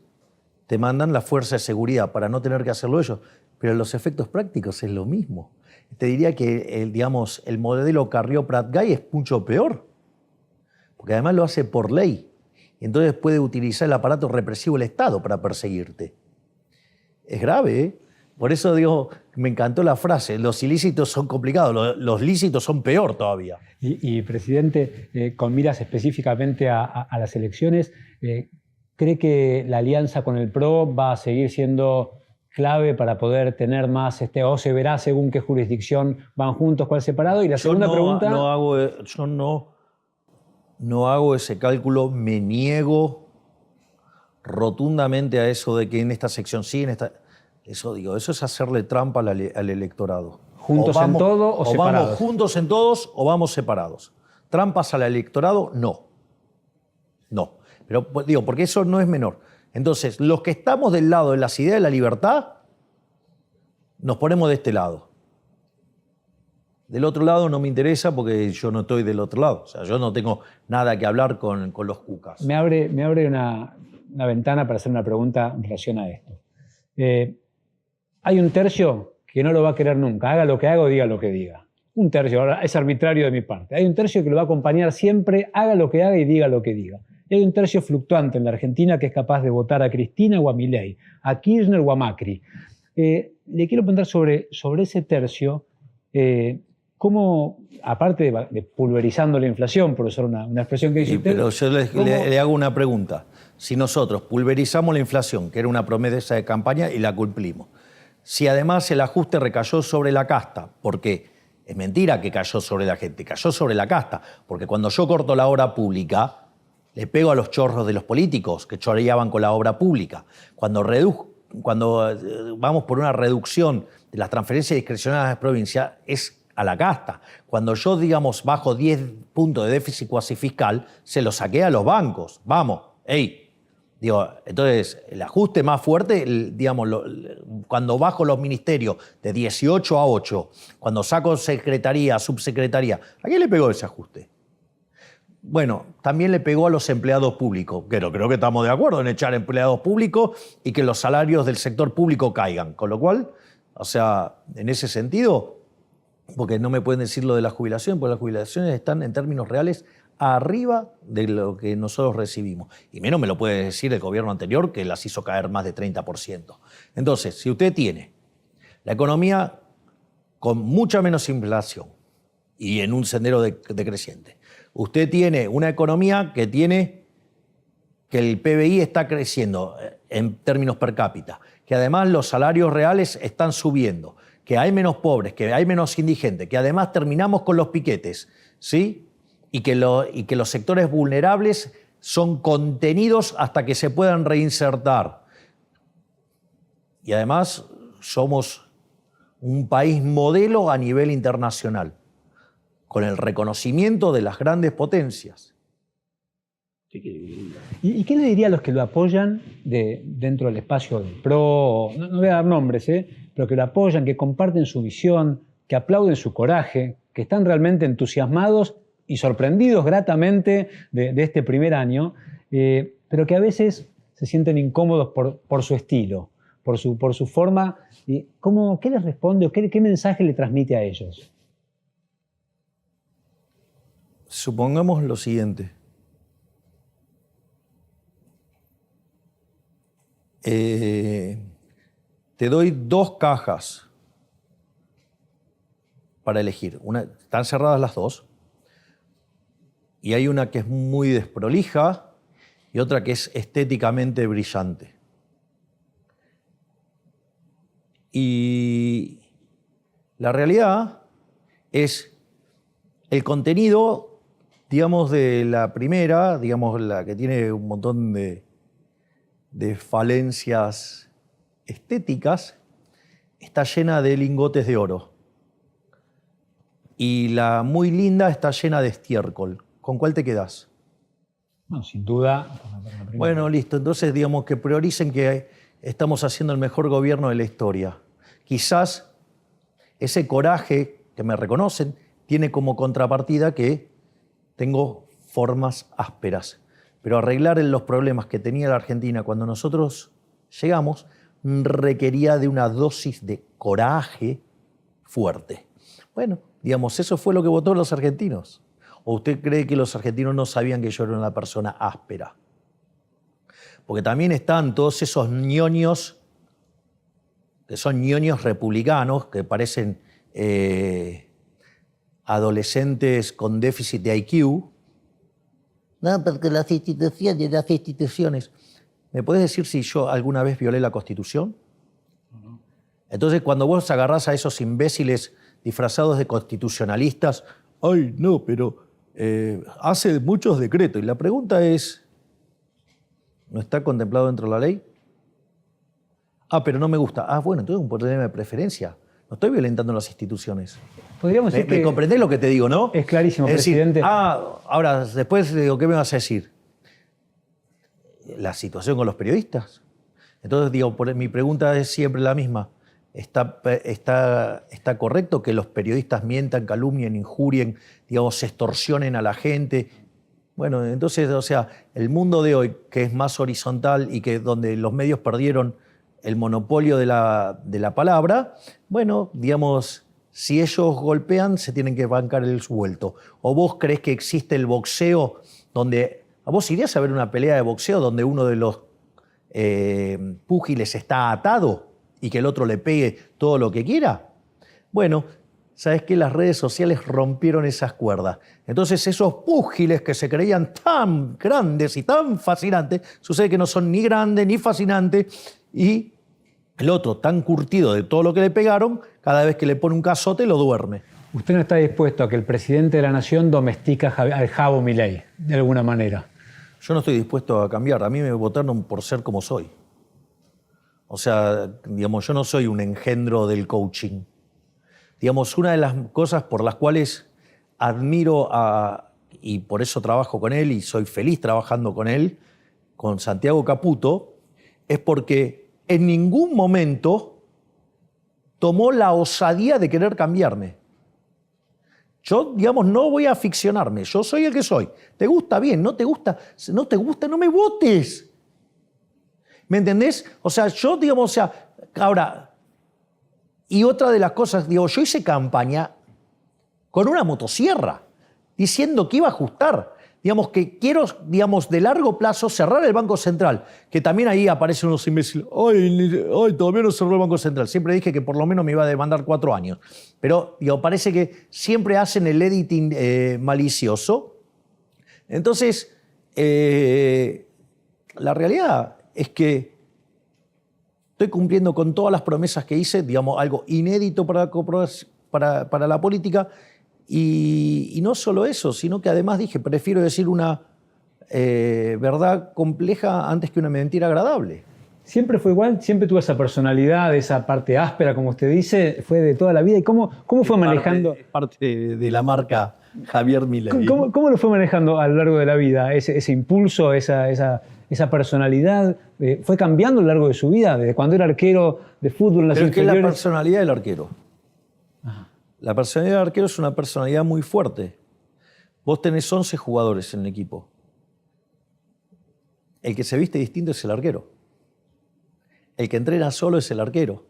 Speaker 2: te mandan la fuerza de seguridad para no tener que hacerlo ellos. Pero los efectos prácticos es lo mismo. Te diría que el modelo Carrió-Prat-Gay es mucho peor, porque además lo hace por ley. Y entonces puede utilizar el aparato represivo del Estado para perseguirte. Es grave, ¿eh? Por eso digo, me encantó la frase, los ilícitos son complicados, los lícitos son peor todavía.
Speaker 1: Y presidente, con miras específicamente a las elecciones, ¿cree que la alianza con el PRO va a seguir siendo clave para poder tener más, o se verá según qué jurisdicción van juntos, cuál separado? Y la segunda pregunta...
Speaker 2: Yo no hago ese cálculo, me niego rotundamente a eso de que en esta sección sí, en esta... Eso es hacerle trampa al electorado.
Speaker 1: ¿Juntos en todo o separados?
Speaker 2: Vamos juntos en todos o vamos separados. Trampas al electorado, no. No. Pero digo, porque eso no es menor. Entonces, los que estamos del lado de las ideas de la libertad, nos ponemos de este lado. Del otro lado no me interesa porque yo no estoy del otro lado. O sea, yo no tengo nada que hablar con los cucas.
Speaker 1: Me abre una ventana para hacer una pregunta en relación a esto. Hay un tercio que no lo va a querer nunca, haga lo que haga o diga lo que diga. Un tercio, ahora es arbitrario de mi parte. Hay un tercio que lo va a acompañar siempre, haga lo que haga y diga lo que diga. Y hay un tercio fluctuante en la Argentina que es capaz de votar a Cristina o a Milei, a Kirchner o a Macri. Le quiero preguntar sobre ese tercio, cómo, aparte de pulverizando la inflación, por usar una expresión que dice usted...
Speaker 2: Pero yo le hago una pregunta. Si nosotros pulverizamos la inflación, que era una promesa de campaña, y la cumplimos, si además el ajuste recayó sobre la casta, porque es mentira que cayó sobre la gente, cayó sobre la casta, porque cuando yo corto la obra pública, le pego a los chorros de los políticos que choreaban con la obra pública. Cuando vamos por una reducción de las transferencias discrecionales a las provincias, es a la casta. Cuando yo, digamos, bajo 10 puntos de déficit cuasi fiscal, se lo saqué a los bancos. Vamos, ey. Digo, entonces, el ajuste más fuerte, digamos, cuando bajo los ministerios de 18 a 8, cuando saco secretaría, subsecretaría, ¿a quién le pegó ese ajuste? Bueno, también le pegó a los empleados públicos, pero creo que estamos de acuerdo en echar empleados públicos y que los salarios del sector público caigan. Con lo cual, o sea, en ese sentido, porque no me pueden decir lo de la jubilación, porque las jubilaciones están en términos reales arriba de lo que nosotros recibimos. Y menos me lo puede decir el gobierno anterior, que las hizo caer más de 30%. Entonces, si usted tiene la economía con mucha menos inflación y en un sendero decreciente, usted tiene una economía que el PBI está creciendo en términos per cápita, que que además los salarios reales están subiendo, que hay menos pobres, que hay menos indigentes, que además terminamos con los piquetes, ¿sí? Y que los sectores vulnerables son contenidos hasta que se puedan reinsertar. Y además somos un país modelo a nivel internacional, con el reconocimiento de las grandes potencias.
Speaker 1: ¿Y qué le diría a los que lo apoyan dentro del espacio del PRO? No voy a dar nombres, pero que lo apoyan, que comparten su visión, que aplauden su coraje, que están realmente entusiasmados y sorprendidos gratamente de este primer año, pero que a veces se sienten incómodos por su estilo, por su forma. ¿Qué les responde o qué mensaje le transmite a ellos?
Speaker 2: Supongamos lo siguiente. Te doy 2 cajas para elegir. Están cerradas las 2. Y hay una que es muy desprolija y otra que es estéticamente brillante. Y la realidad es el contenido, digamos, de la primera, digamos, la que tiene un montón de falencias estéticas, está llena de lingotes de oro. Y la muy linda está llena de estiércol. ¿Con cuál te quedás?
Speaker 1: No, sin duda.
Speaker 2: Bueno, listo. Entonces, digamos que prioricen que estamos haciendo el mejor gobierno de la historia. Quizás ese coraje que me reconocen tiene como contrapartida que tengo formas ásperas. Pero arreglar los problemas que tenía la Argentina cuando nosotros llegamos requería de una dosis de coraje fuerte. Bueno, digamos, eso fue lo que votaron los argentinos. ¿O usted cree que los argentinos no sabían que yo era una persona áspera? Porque también están todos esos ñoños, que son ñoños republicanos, que parecen adolescentes con déficit de IQ. No, porque las instituciones. ¿Me puedes decir si yo alguna vez violé la Constitución? Entonces, cuando vos agarrás a esos imbéciles disfrazados de constitucionalistas, ay, no, pero hace muchos decretos. Y la pregunta es, ¿no está contemplado dentro de la ley? Ah, pero no me gusta. Ah, bueno, entonces es un problema de preferencia. No estoy violentando las instituciones.
Speaker 1: Podríamos decir
Speaker 2: ¿Me comprendés lo que te digo, no?
Speaker 1: Es clarísimo,
Speaker 2: es decir,
Speaker 1: presidente.
Speaker 2: Ahora, después digo, ¿qué me vas a decir? La situación con los periodistas. Entonces, digo, mi pregunta es siempre la misma. ¿Está correcto que los periodistas mientan, calumnien, injurien, digamos, extorsionen a la gente? Bueno, entonces, o sea, el mundo de hoy, que es más horizontal y que donde los medios perdieron el monopolio de la palabra, bueno, digamos, si ellos golpean, se tienen que bancar el vuelto. ¿O vos crees que existe el boxeo donde... ¿A vos irías a ver una pelea de boxeo donde uno de los púgiles está atado y que el otro le pegue todo lo que quiera? Bueno, ¿sabes qué? Las redes sociales rompieron esas cuerdas. Entonces esos púgiles que se creían tan grandes y tan fascinantes, sucede que no son ni grandes ni fascinantes, y el otro, tan curtido de todo lo que le pegaron, cada vez que le pone un cazote lo duerme.
Speaker 1: ¿Usted no está dispuesto a que el presidente de la Nación domestica al Jabo Milei, de alguna manera?
Speaker 2: Yo no estoy dispuesto a cambiar. A mí me votaron por ser como soy. O sea, digamos, yo no soy un engendro del coaching. Digamos, una de las cosas por las cuales admiro y por eso trabajo con él y soy feliz trabajando con él, con Santiago Caputo, es porque en ningún momento tomó la osadía de querer cambiarme. Yo, digamos, no voy a ficcionarme. Yo soy el que soy. ¿Te gusta? Bien. ¿No te gusta? No te gusta, no me votes. ¿Me entendés? O sea, yo, digamos, o sea, ahora, y otra de las cosas, digo, yo hice campaña con una motosierra, diciendo que iba a ajustar. Digamos, que quiero, digamos, de largo plazo cerrar el Banco Central, que también ahí aparecen unos imbéciles. Ay, todavía no cerró el Banco Central. Siempre dije que por lo menos me iba a demandar 4 años. Pero, digo, parece que siempre hacen el editing malicioso. Entonces, la realidad es que Estoy cumpliendo con todas las promesas que hice, digamos, algo inédito para la política. Y no solo eso, sino que además dije, prefiero decir una verdad compleja antes que una mentira agradable.
Speaker 1: ¿Siempre fue igual? ¿Siempre tuvo esa personalidad, esa parte áspera, como usted dice? ¿Fue de toda la vida? ¿Y cómo fue manejando?
Speaker 2: Es parte de la marca Javier Milei.
Speaker 1: ¿Cómo lo fue manejando a lo largo de la vida? Ese impulso, esa personalidad, ¿fue cambiando a lo largo de su vida? Desde cuando era arquero de fútbol en las
Speaker 2: Pero es que
Speaker 1: inferiores.
Speaker 2: la personalidad del arquero.
Speaker 1: Ajá.
Speaker 2: La personalidad del arquero es una personalidad muy fuerte. Vos tenés 11 jugadores en el equipo. El que se viste distinto es el arquero. El que entrena solo es el arquero.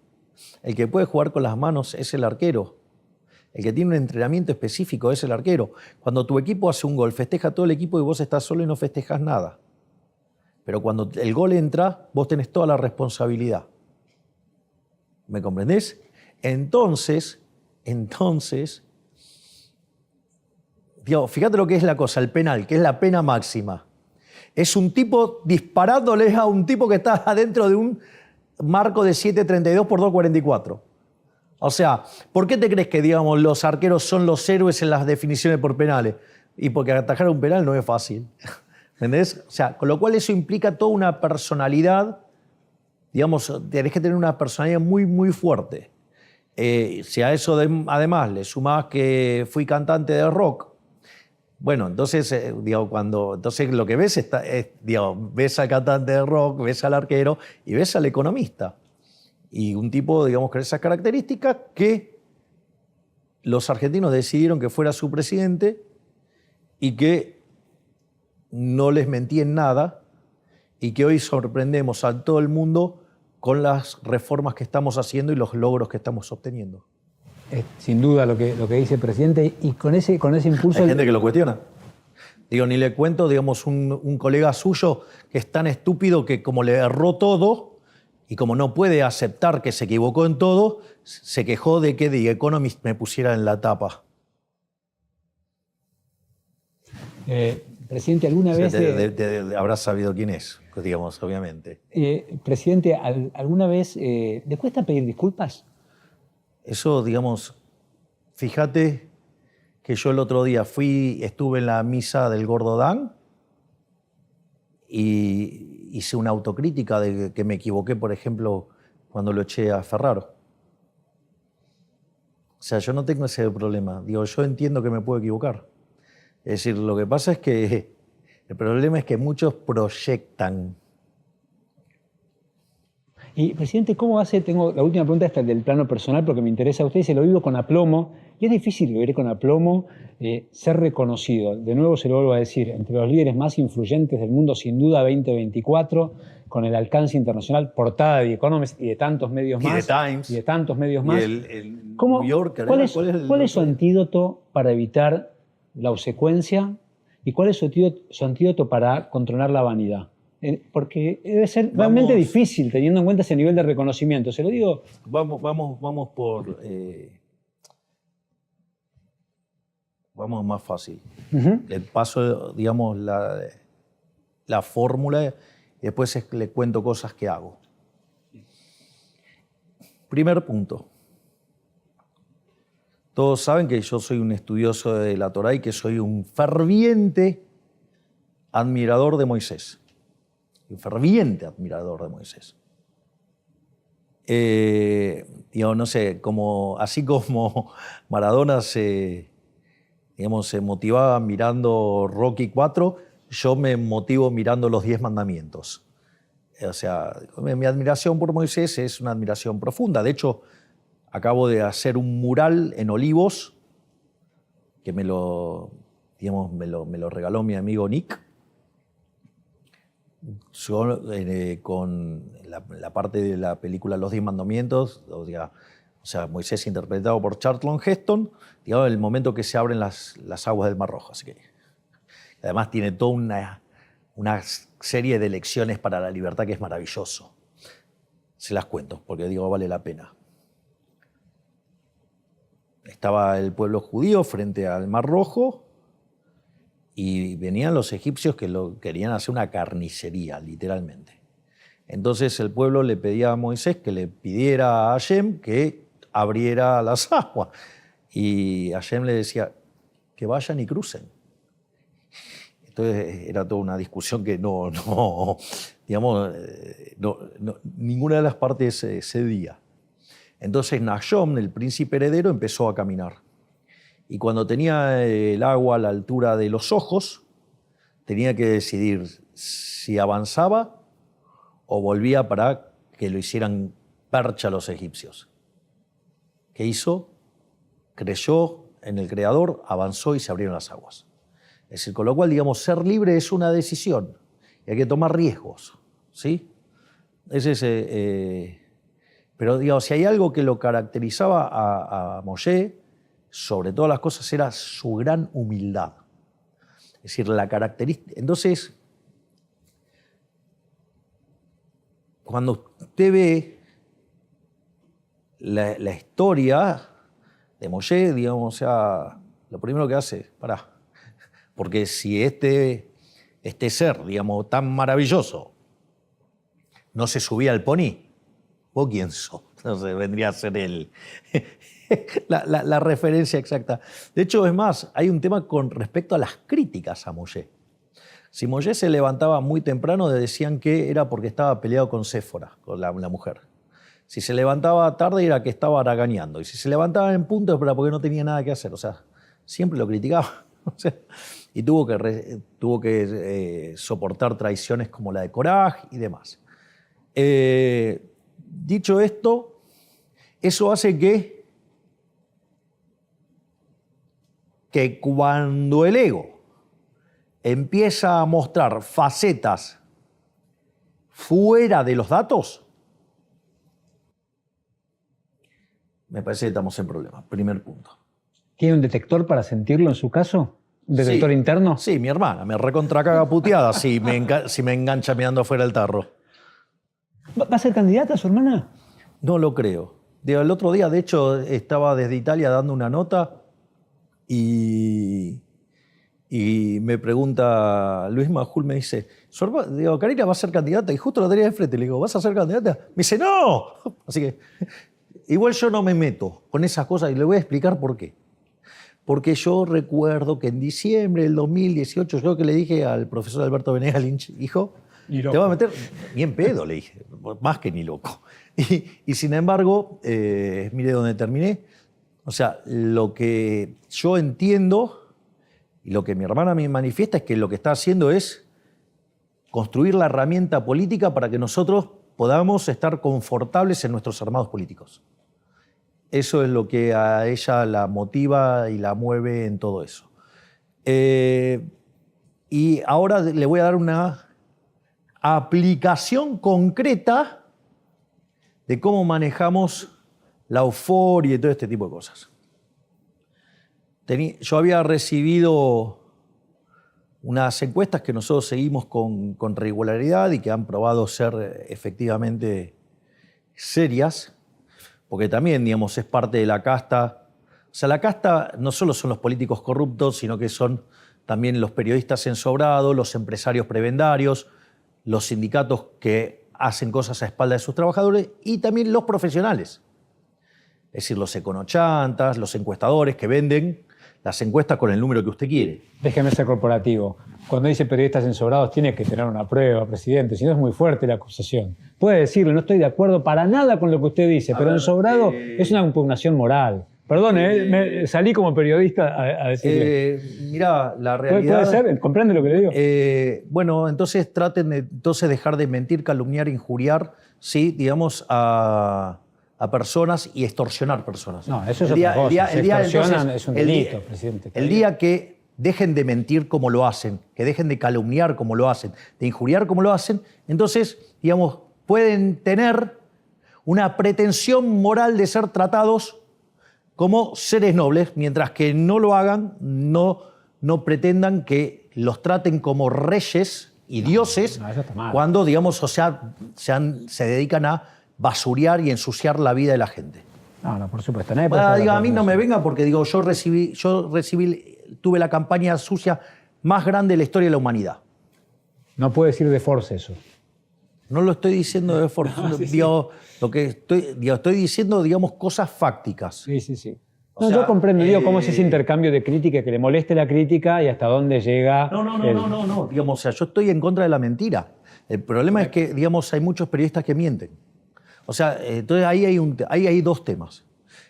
Speaker 2: El que puede jugar con las manos es el arquero. El que tiene un entrenamiento específico es el arquero. Cuando tu equipo hace un gol, festeja todo el equipo y vos estás solo y no festejas nada. Pero cuando el gol entra, vos tenés toda la responsabilidad. ¿Me comprendés? Entonces, digo, fíjate lo que es la cosa, el penal, que es la pena máxima. Es un tipo disparándole a un tipo que está adentro de un marco de 7.32 por 2.44. O sea, ¿por qué te crees que, digamos, los arqueros son los héroes en las definiciones por penales? Y porque atajar un penal no es fácil. ¿Entendés? O sea, con lo cual eso implica toda una personalidad, digamos, tenés que tener una personalidad muy, muy fuerte. Si a eso además le sumás que fui cantante de rock, bueno, entonces, entonces lo que ves es, ves al cantante de rock, ves al arquero y ves al economista. Y un tipo, digamos, con esas características que los argentinos decidieron que fuera su presidente y que no les mentí en nada y que hoy sorprendemos a todo el mundo con las reformas que estamos haciendo y los logros que estamos obteniendo.
Speaker 1: Sin duda lo que dice el presidente, y con ese impulso...
Speaker 2: Hay gente que lo cuestiona. Digo, ni le cuento, digamos, un colega suyo que es tan estúpido que como le erró todo y como no puede aceptar que se equivocó en todo, se quejó de que The Economist me pusiera en la tapa.
Speaker 1: Presidente, ¿alguna vez...
Speaker 2: habrás sabido quién es, digamos, obviamente.
Speaker 1: Presidente, ¿alguna vez le cuesta pedir disculpas?
Speaker 2: Eso, digamos, fíjate que yo el otro día estuve en la misa del Gordo Dan y hice una autocrítica de que me equivoqué, por ejemplo, cuando lo eché a Ferraro. O sea, yo no tengo ese problema. Digo, yo entiendo que me puedo equivocar. Es decir, lo que pasa es que el problema es que muchos proyectan.
Speaker 1: Y, presidente, ¿cómo hace? Tengo la última pregunta, esta del plano personal, porque me interesa a usted, se lo vivo con aplomo, y es difícil vivir con aplomo, ser reconocido. De nuevo se lo vuelvo a decir, entre los líderes más influyentes del mundo, sin duda 2024, con el alcance internacional, portada de The Economist y de tantos medios más.
Speaker 2: Y de Times.
Speaker 1: Y de tantos medios más.
Speaker 2: Y el New Yorker.
Speaker 1: ¿Cuál es su antídoto para evitar la obsecuencia? ¿Y cuál es su antídoto para controlar la vanidad? Porque debe ser realmente difícil teniendo en cuenta ese nivel de reconocimiento. Se lo digo.
Speaker 2: Vamos por. Vamos más fácil. Le paso, digamos, la fórmula y después le cuento cosas que hago. Primer punto. Todos saben que yo soy un estudioso de la Torá y que soy un ferviente admirador de Moisés. Un ferviente admirador de Moisés. No sé, así como Maradona se motivaba mirando Rocky IV, yo me motivo mirando los 10 mandamientos. O sea, mi admiración por Moisés es una admiración profunda. De hecho, acabo de hacer un mural en Olivos que me lo regaló mi amigo Nick. Yo, con la parte de la película Los 10 Mandamientos, o sea, Moisés interpretado por Charlton Heston, digamos, el momento que se abren las aguas del Mar Rojo. Así que, además tiene toda una serie de lecciones para la libertad que es maravilloso. Se las cuento, porque vale la pena. Estaba el pueblo judío frente al Mar Rojo, y venían los egipcios que querían hacer una carnicería, literalmente. Entonces el pueblo le pedía a Moisés que le pidiera a Hashem que abriera las aguas. Y Hashem le decía que vayan y crucen. Entonces era toda una discusión que ninguna de las partes cedía. Entonces Nahshon, el príncipe heredero, empezó a caminar. Y cuando tenía el agua a la altura de los ojos, tenía que decidir si avanzaba o volvía para que lo hicieran percha los egipcios. ¿Qué hizo? Creyó en el Creador, avanzó y se abrieron las aguas. Es decir, con lo cual, digamos, ser libre es una decisión y hay que tomar riesgos, ¿sí? Pero, digamos, si hay algo que lo caracterizaba a Moshe, sobre todas las cosas, era su gran humildad. Es decir, la característica... Entonces, cuando usted ve la historia de Moshe, digamos, o sea, lo primero que hace, pará, porque si este ser, digamos, tan maravilloso, no se subía al poní, ¿vos quién sos? Entonces vendría a ser la referencia exacta. De hecho, es más, hay un tema con respecto a las críticas a Moshe. Si Moshe se levantaba muy temprano, decían que era porque estaba peleado con Séfora, con la mujer. Si se levantaba tarde era que estaba haraganeando. Y si se levantaba en punto era porque no tenía nada que hacer. O sea, siempre lo criticaba. O sea, y tuvo que soportar traiciones como la de Coraj y demás. Dicho esto, eso hace que cuando el ego empieza a mostrar facetas fuera de los datos, me parece que estamos en problemas. Primer punto.
Speaker 1: ¿Tiene un detector para sentirlo en su caso? ¿Un detector interno?
Speaker 2: Sí, mi hermana me recontracaga puteada si me engancha mirando afuera del tarro.
Speaker 1: ¿Va a ser candidata su hermana?
Speaker 2: No lo creo. El otro día, de hecho, estaba desde Italia dando una nota y me pregunta Luis Majul, me dice, digo, Karina va a ser candidata, y justo la tenía de frente, le digo, ¿vas a ser candidata? Me dice, ¡no! Así que igual yo no me meto con esas cosas y le voy a explicar por qué. Porque yo recuerdo que en diciembre del 2018, yo que le dije al profesor Alberto Venegas Lynch, hijo, te vas a meter bien pedo, le dije, más que ni loco. Y sin embargo, mire dónde terminé. O sea, lo que yo entiendo y lo que mi hermana me manifiesta es que lo que está haciendo es construir la herramienta política para que nosotros podamos estar confortables en nuestros armados políticos. Eso es lo que a ella la motiva y la mueve en todo eso. Y ahora le voy a dar una aplicación concreta de cómo manejamos la euforia y todo este tipo de cosas. Yo había recibido unas encuestas que nosotros seguimos con regularidad y que han probado ser efectivamente serias, porque también, digamos, es parte de la casta. O sea, la casta no solo son los políticos corruptos, sino que son también los periodistas ensobrados, los empresarios prebendarios, los sindicatos que hacen cosas a espaldas de sus trabajadores y también los profesionales. Es decir, los econochantas, los encuestadores que venden las encuestas con el número que usted quiere.
Speaker 1: Déjeme ser corporativo. Cuando dice periodistas ensobrados, tiene que tener una prueba, presidente. Si no, es muy fuerte la acusación. Puede decirle, no estoy de acuerdo para nada con lo que usted dice, pero ensobrado es una impugnación moral. Perdone, me salí como periodista a decirle.
Speaker 2: Mirá, la realidad...
Speaker 1: ¿Puede ser? ¿Comprende lo que le digo?
Speaker 2: Bueno, entonces traten de dejar de mentir, calumniar, injuriar, ¿sí? Digamos, a personas y extorsionar personas.
Speaker 1: No, eso es otra cosa. Si extorsionan es un delito, presidente.
Speaker 2: El día que dejen de mentir como lo hacen, que dejen de calumniar como lo hacen, de injuriar como lo hacen, entonces, digamos, pueden tener una pretensión moral de ser tratados como seres nobles, mientras que no lo hagan, no pretendan que los traten como reyes y dioses,
Speaker 1: eso está mal.
Speaker 2: cuando, digamos, o sea, se dedican a basurear y ensuciar la vida de la gente.
Speaker 1: No, por supuesto.
Speaker 2: A mí no me venga porque digo, yo tuve la campaña sucia más grande de la historia de la humanidad.
Speaker 1: No puede decir de Force eso.
Speaker 2: No lo estoy diciendo de forma... Lo que estoy diciendo, digamos, cosas fácticas.
Speaker 1: Sí, sí, sí.
Speaker 2: O sea,
Speaker 1: yo comprendo, digo, cómo es ese intercambio de crítica, que le moleste la crítica y hasta dónde llega...
Speaker 2: No. Digamos, o sea, yo estoy en contra de la mentira. El problema es que, digamos, hay muchos periodistas que mienten. O sea, entonces ahí hay dos temas.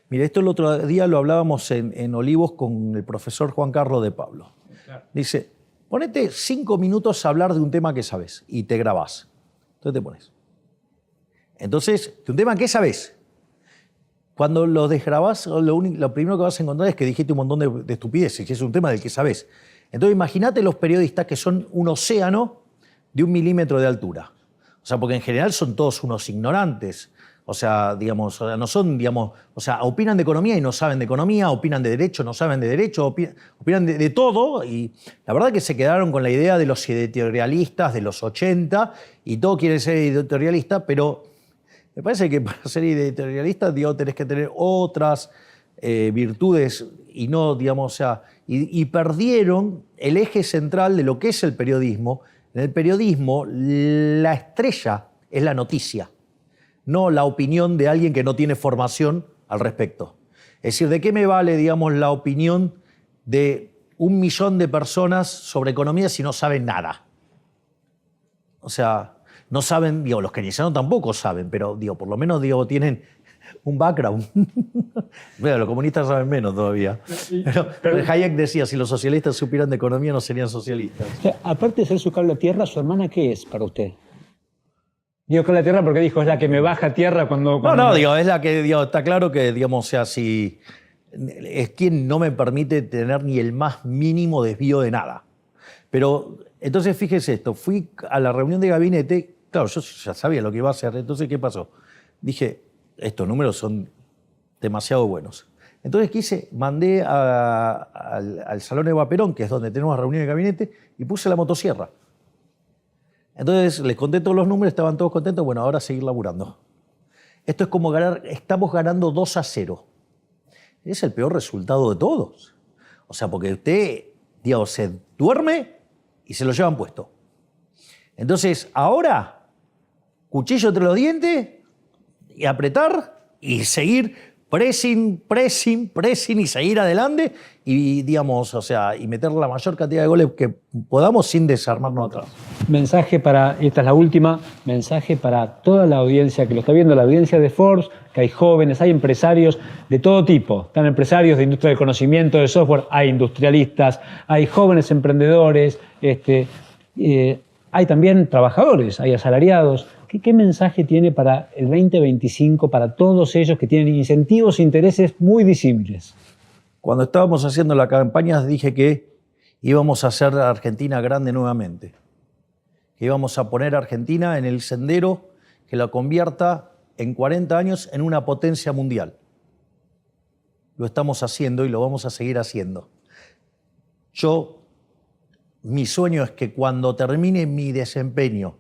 Speaker 2: Mira, esto el otro día lo hablábamos en Olivos con el profesor Juan Carlos de Pablo. Claro. Dice, ponete 5 minutos a hablar de un tema que sabes y te grabás. Entonces te pones. Entonces, de un tema que sabes. Cuando lo desgrabás, lo primero que vas a encontrar es que dijiste un montón de estupideces, que es un tema del que sabes. Entonces, imagínate los periodistas que son un océano de 1 milímetro de altura. O sea, porque en general son todos unos ignorantes. O sea, digamos, no son, digamos, o sea, opinan de economía y no saben de economía, opinan de derecho, no saben de derecho, opinan de todo. Y la verdad que se quedaron con la idea de los editorialistas de los 80 y todo quiere ser editorialista, pero me parece que para ser editorialista, digo, tenés que tener otras virtudes y no, digamos, o sea, y perdieron el eje central de lo que es el periodismo. En el periodismo, la estrella es la noticia, no la opinión de alguien que no tiene formación al respecto. Es decir, ¿de qué me vale, digamos, la opinión de 1 millón de personas sobre economía si no saben nada? O sea, no saben, digo, los keynesianos tampoco saben, pero digo, por lo menos digo, tienen un background. Bueno, los comunistas saben menos todavía. Pero Hayek decía, si los socialistas supieran de economía no serían socialistas.
Speaker 1: O sea, aparte de ser su cable a tierra, ¿su hermana qué es para usted? Digo cable a tierra porque dijo, es la que me baja a tierra cuando...
Speaker 2: No, digo, es la que, digo, está claro que, digamos, o sea, si es quien no me permite tener ni el más mínimo desvío de nada. Pero, entonces, fíjese esto, fui a la reunión de gabinete, claro, yo ya sabía lo que iba a hacer, entonces, ¿qué pasó? Dije, estos números son demasiado buenos. Entonces, ¿qué hice? Mandé al Salón Eva Perón, que es donde tenemos la reunión de gabinete, y puse la motosierra. Entonces, les conté todos los números, estaban todos contentos, bueno, ahora seguir laburando. Esto es como ganar, estamos ganando 2-0. Es el peor resultado de todos. O sea, porque usted, digamos, se duerme y se lo llevan puesto. Entonces, ahora, cuchillo entre los dientes y apretar y seguir pressing y seguir adelante y, digamos, o sea, y meter la mayor cantidad de goles que podamos sin desarmarnos atrás.
Speaker 1: Mensaje para, y esta es la última, mensaje para toda la audiencia que lo está viendo, la audiencia de Forbes, que hay jóvenes, hay empresarios de todo tipo. Están empresarios de industria del conocimiento, de software, hay industrialistas, hay jóvenes emprendedores, hay también trabajadores, hay asalariados. ¿Qué mensaje tiene para el 2025 para todos ellos que tienen incentivos e intereses muy disímiles?
Speaker 2: Cuando estábamos haciendo la campaña dije que íbamos a hacer a Argentina grande nuevamente, que íbamos a poner a Argentina en el sendero que la convierta en 40 años en una potencia mundial. Lo estamos haciendo y lo vamos a seguir haciendo. Mi sueño es que cuando termine mi desempeño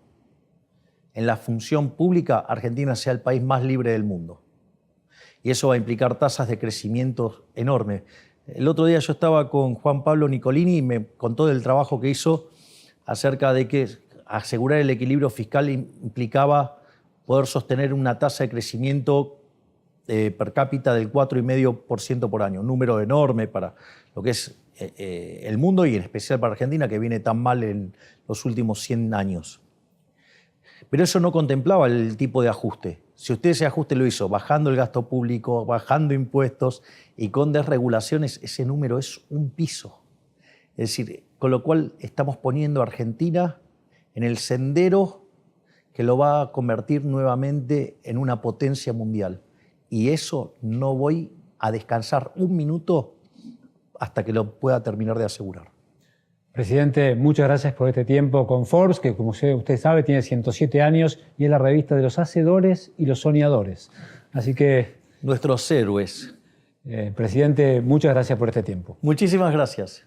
Speaker 2: en la función pública, Argentina sea el país más libre del mundo. Y eso va a implicar tasas de crecimiento enormes. El otro día yo estaba con Juan Pablo Nicolini y me contó del trabajo que hizo acerca de que asegurar el equilibrio fiscal implicaba poder sostener una tasa de crecimiento per cápita del 4,5% por año. Un número enorme para lo que es el mundo y en especial para Argentina, que viene tan mal en los últimos 100 años. Pero eso no contemplaba el tipo de ajuste. Si usted ese ajuste lo hizo bajando el gasto público, bajando impuestos y con desregulaciones, ese número es un piso. Es decir, con lo cual estamos poniendo a Argentina en el sendero que lo va a convertir nuevamente en una potencia mundial. Y eso no voy a descansar un minuto hasta que lo pueda terminar de asegurar.
Speaker 1: Presidente, muchas gracias por este tiempo con Forbes, que como usted sabe tiene 107 años y es la revista de los hacedores y los soñadores. Así que...
Speaker 2: Nuestros héroes.
Speaker 1: Presidente, muchas gracias por este tiempo.
Speaker 2: Muchísimas gracias.